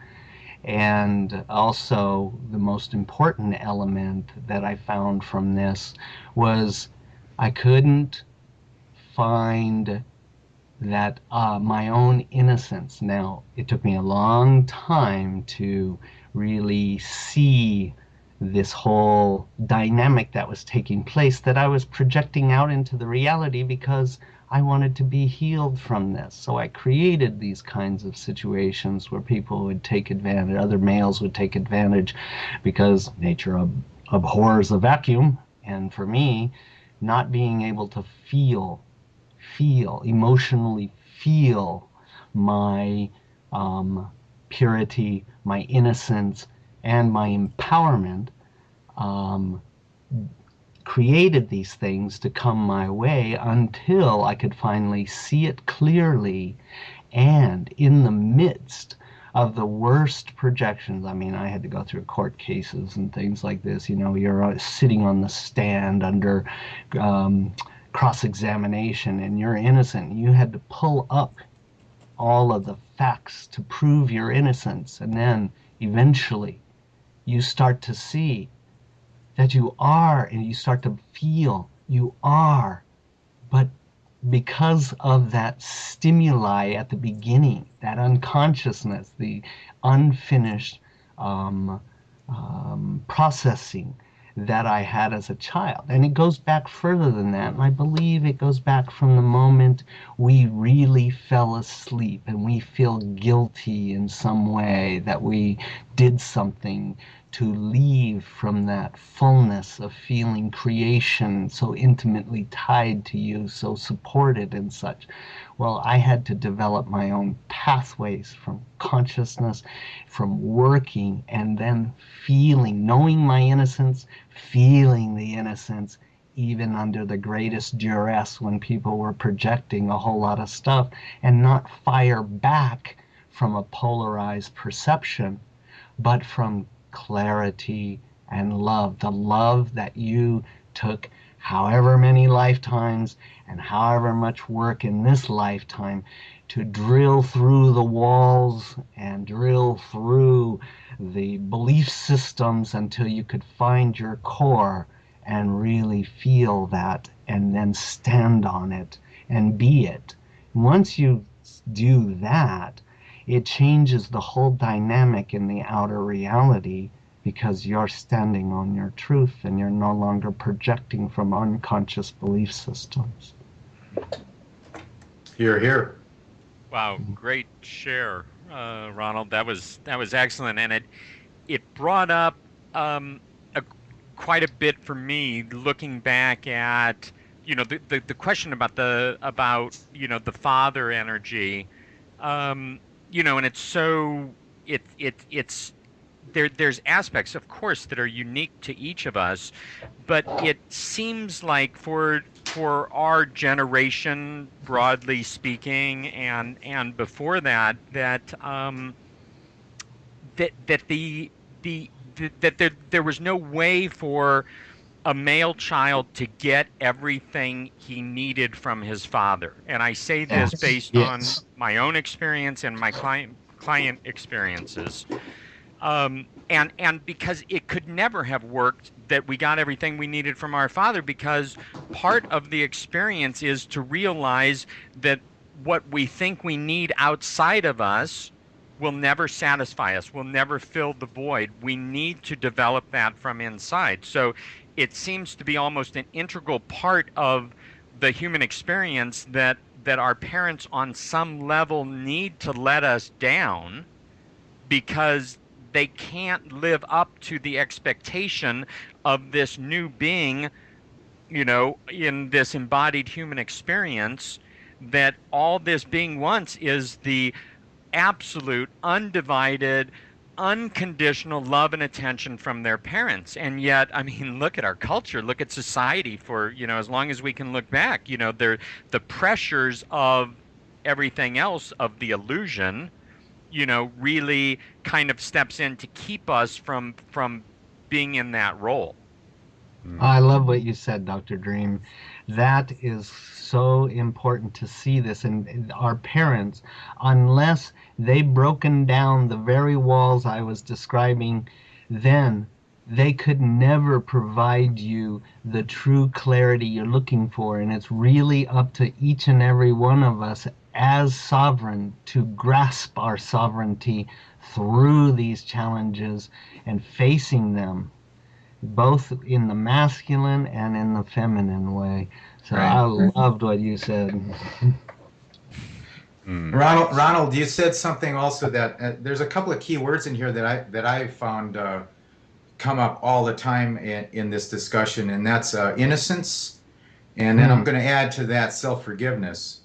And also, the most important element that I found from this was I couldn't find that my own innocence. Now, it took me a long time to really see this whole dynamic that was taking place that I was projecting out into the reality because I wanted to be healed from this. So I created these kinds of situations where people would take advantage, other males would take advantage because nature abhors a vacuum. And for me, not being able to emotionally feel my purity, my innocence, and my empowerment, created these things to come my way until I could finally see it clearly. And in the midst of the worst projections, I mean, I had to go through court cases and things like this. You're sitting on the stand under cross-examination, and you're innocent. You had to pull up all of the facts to prove your innocence, and then eventually you start to see that you are, and you start to feel you are. But because of that stimuli at the beginning, that unconsciousness, the unfinished processing that I had as a child. And it goes back further than that. And I believe it goes back from the moment we really fell asleep and we feel guilty in some way that we did something to leave from that fullness of feeling creation so intimately tied to you, so supported and such. Well, I had to develop my own pathways from consciousness, from working, and then feeling, knowing my innocence, feeling the innocence, even under the greatest duress when people were projecting a whole lot of stuff, and not fire back from a polarized perception, but from clarity and love, the love that you took however many lifetimes and however much work in this lifetime to drill through the walls and drill through the belief systems until you could find your core and really feel that, and then stand on it and be it. Once you do that, it changes the whole dynamic in the outer reality, because you're standing on your truth and you're no longer projecting from unconscious belief systems. Hear, hear. Wow, great share, Ronald. That was excellent, and it brought up quite a bit for me, looking back at the question about the father energy. And it's so it's there's aspects, of course, that are unique to each of us, but it seems like for our generation, broadly speaking, and before that there was no way for a male child to get everything he needed from his father. And I say this based on my own experience and my client experiences. And because it could never have worked that we got everything we needed from our father, because part of the experience is to realize that what we think we need outside of us will never satisfy us, will never fill the void. We need to develop that from inside. So it seems to be almost an integral part of the human experience that our parents on some level need to let us down because they can't live up to the expectation of this new being, in this embodied human experience, that all this being wants is the absolute, undivided, unconditional love and attention from their parents. And yet, I mean, look at our culture, look at society for, as long as we can look back, the pressures of everything else, of the illusion, really kind of steps in to keep us from being in that role. I love what you said, Dr. Dream. That is so important to see this. And our parents, unless they've broken down the very walls I was describing, then they could never provide you the true clarity you're looking for. And it's really up to each and every one of us as sovereign to grasp our sovereignty through these challenges and facing them, both in the masculine and in the feminine way. So Right. I loved what you said. Ronald, you said something also that there's a couple of key words in here that I found come up all the time in this discussion, and that's innocence, and then I'm going to add to that self-forgiveness.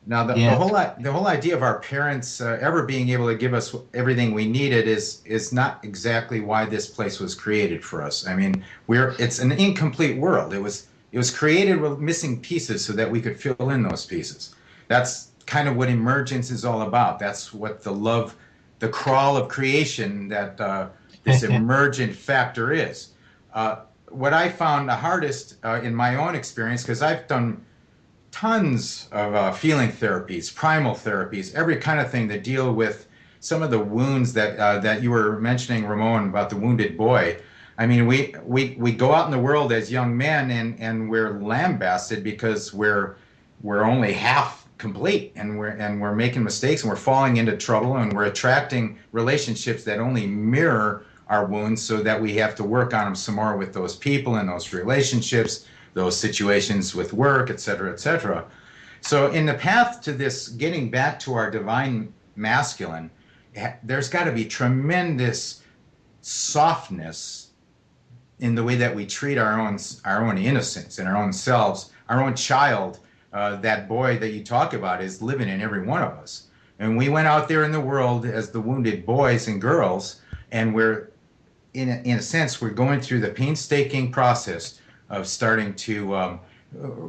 Now, the whole idea of our parents ever being able to give us everything we needed is not exactly why this place was created for us. I mean, it's an incomplete world. It was created with missing pieces so that we could fill in those pieces. That's kind of what emergence is all about. That's what the crawl of creation that this emergent factor is. What I found the hardest in my own experience, because I've done tons of feeling therapies, primal therapies, every kind of thing that deal with some of the wounds that you were mentioning, Ramon, about the wounded boy. I mean, we go out in the world as young men and we're lambasted because we're only half complete, and we're making mistakes, and we're falling into trouble, and we're attracting relationships that only mirror our wounds, so that we have to work on them some more with those people and those relationships, those situations with work, et cetera, et cetera. So in the path to this getting back to our divine masculine, there's got to be tremendous softness in the way that we treat our own innocence and our own selves, our own child. That boy that you talk about is living in every one of us. And we went out there in the world as the wounded boys and girls, and we're, in a sense, we're going through the painstaking process of starting to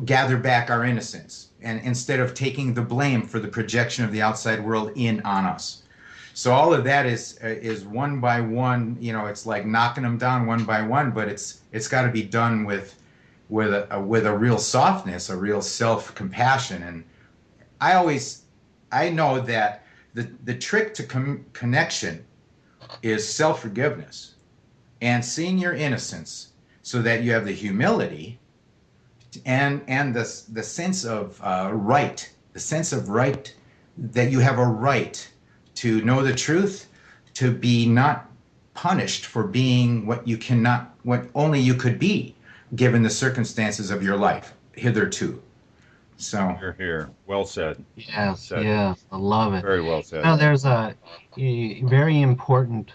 gather back our innocence, and instead of taking the blame for the projection of the outside world in on us. So all of that is one by one, it's like knocking them down one by one, but it's got to be done with a real softness, a real self-compassion. And I know that the trick to connection is self-forgiveness and seeing your innocence, so that you have the humility and the sense of right, that you have a right to know the truth, to be not punished for being what only you could be, given the circumstances of your life hitherto. So Here. Well said. Yes, I love it. Very well said. Now, there's a very important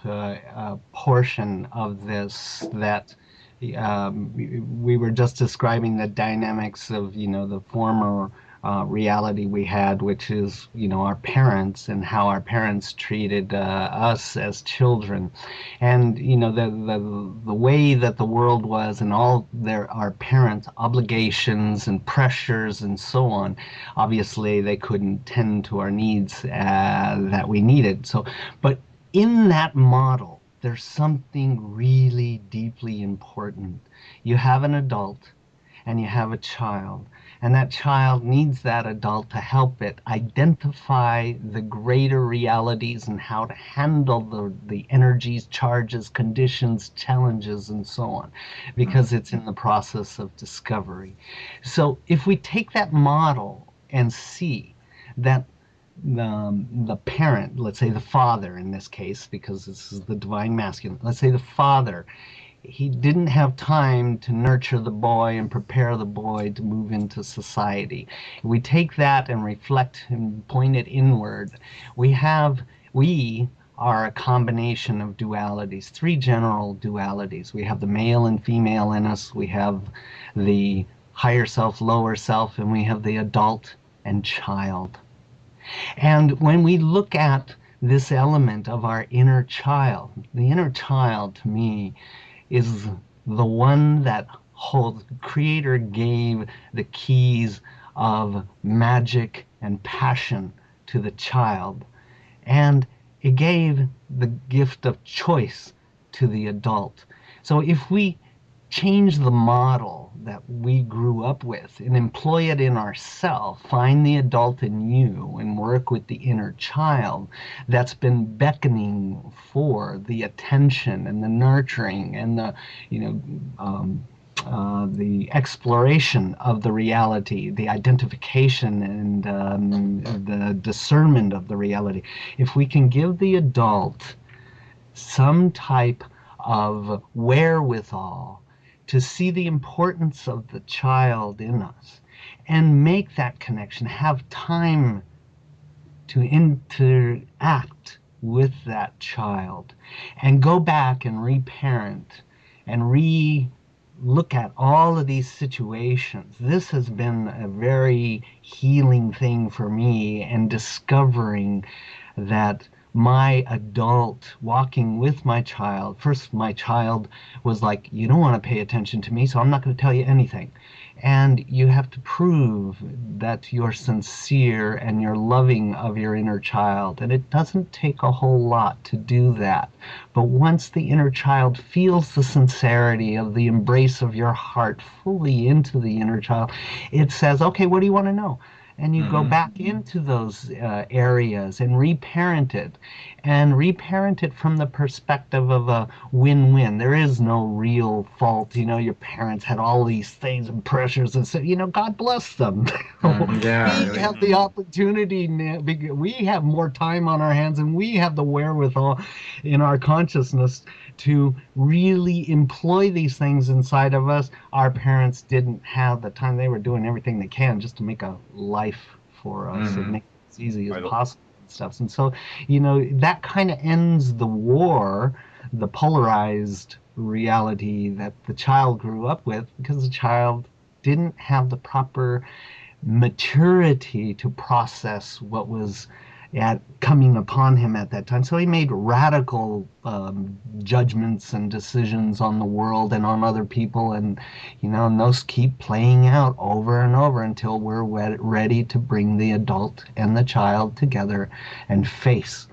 portion of this that we were just describing the dynamics of, the former reality we had, which is, our parents and how our parents treated us as children, and the way that the world was, and all our parents' obligations and pressures and so on. Obviously, they couldn't tend to our needs that we needed. So, but in that model, there's something really deeply important. You have an adult and you have a child, and that child needs that adult to help it identify the greater realities and how to handle the energies, charges, conditions, challenges, and so on, because it's in the process of discovery. So if we take that model and see that the parent, let's say the father in this case, because this is the divine masculine, let's say the father, he didn't have time to nurture the boy and prepare the boy to move into society. If we take that and reflect and point it inward, we are a combination of dualities, three general dualities. We have the male and female in us, we have the higher self, lower self, and we have the adult and child. And when we look at this element of our inner child, the inner child to me is the one that holds, the Creator gave the keys of magic and passion to the child. And it gave the gift of choice to the adult. So if we change the model that we grew up with and employ it in ourselves, find the adult in you and work with the inner child that's been beckoning for the attention and the nurturing and the, the exploration of the reality, the identification and the discernment of the reality. If we can give the adult some type of wherewithal to see the importance of the child in us and make that connection, have time to interact with that child and go back and reparent and look at all of these situations. This has been a very healing thing for me, and discovering that my adult walking with my child, first my child was like, you don't want to pay attention to me, so I'm not going to tell you anything. And you have to prove that you're sincere and you're loving of your inner child. And it doesn't take a whole lot to do that. But once the inner child feels the sincerity of the embrace of your heart fully into the inner child, it says, okay, what do you want to know? And you go back into those areas and reparent it. And reparent it from the perspective of a win-win. There is no real fault. Your parents had all these things and pressures, and so, God bless them. Yeah. We have the opportunity now, we have more time on our hands, and we have the wherewithal in our consciousness to really employ these things inside of us. Our parents didn't have the time. They were doing everything they can just to make a life for us and make it as easy as possible and stuff. And so, that kind of ends the war, the polarized reality that the child grew up with, because the child didn't have the proper maturity to process what was coming upon him at that time. So he made radical judgments and decisions on the world and on other people, and and those keep playing out over and over until we're ready to bring the adult and the child together and face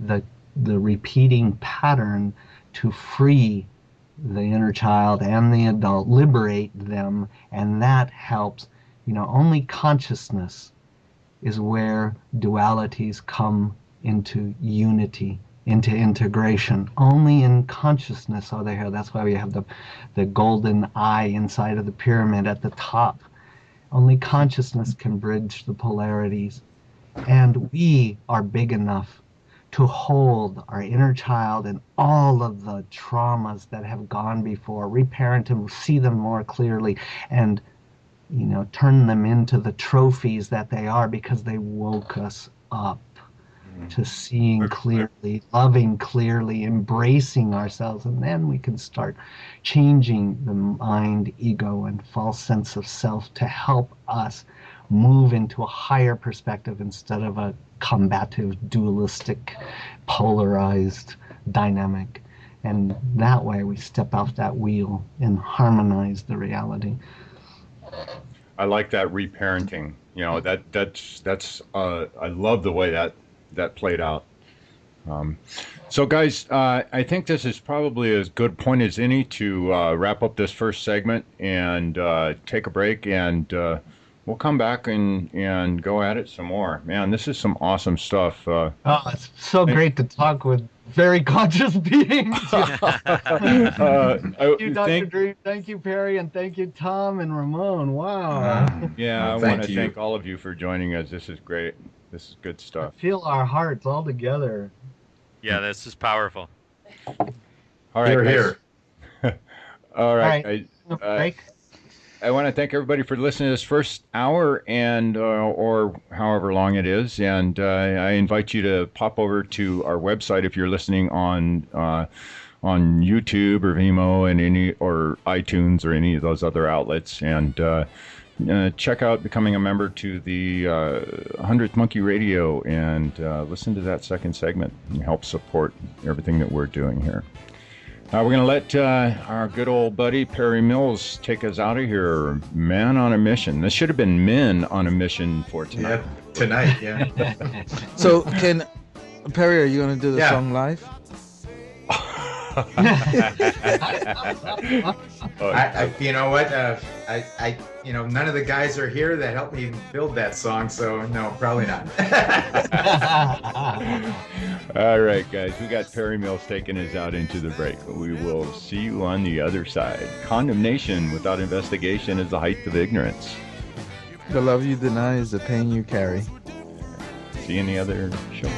the repeating pattern to free the inner child and the adult, liberate them. And that helps. Only consciousness is where dualities come into unity, into integration. Only in consciousness are they here. That's why we have the golden eye inside of the pyramid at the top. Only consciousness can bridge the polarities. And we are big enough to hold our inner child and all of the traumas that have gone before, reparent them, see them more clearly, and turn them into the trophies that they are, because they woke us up to seeing clearly, loving clearly, embracing ourselves. And then we can start changing the mind, ego, and false sense of self to help us move into a higher perspective instead of a combative, dualistic, polarized dynamic. And that way we step off that wheel and harmonize the reality. I like that reparenting. That's I love the way that played out. So guys, I think this is probably as good point as any to wrap up this first segment and take a break, and we'll come back and go at it some more. Man, this is some awesome stuff. It's so great to talk with very conscious beings. Thank you, Dr. Dream. Thank you, Perry, and thank you, Tom and Ramon. Wow. I want to thank all of you for joining us. This is great. This is good I stuff. feel our hearts all together. Yeah, this is powerful. All right, Here, guys. here. All right, All right. guys. Break. I want to thank everybody for listening to this first hour and or however long it is. And I invite you to pop over to our website if you're listening on YouTube or Vimeo and or iTunes or any of those other outlets, and check out becoming a member to the 100th Monkey Radio and listen to that second segment and help support everything that we're doing here. We're going to let our good old buddy Perry Mills take us out of here. Man on a mission. This should have been Men on a Mission for tonight. Yeah, tonight, yeah. So, Perry, are you going to do the Yeah. song live? You know what? None of the guys are here that helped me build that song, so no, probably not. All right, guys. We got Perry Mills taking us out into the break. We will see you on the other side. Condemnation without investigation is the height of ignorance. The love you deny is the pain you carry. See you in the other show.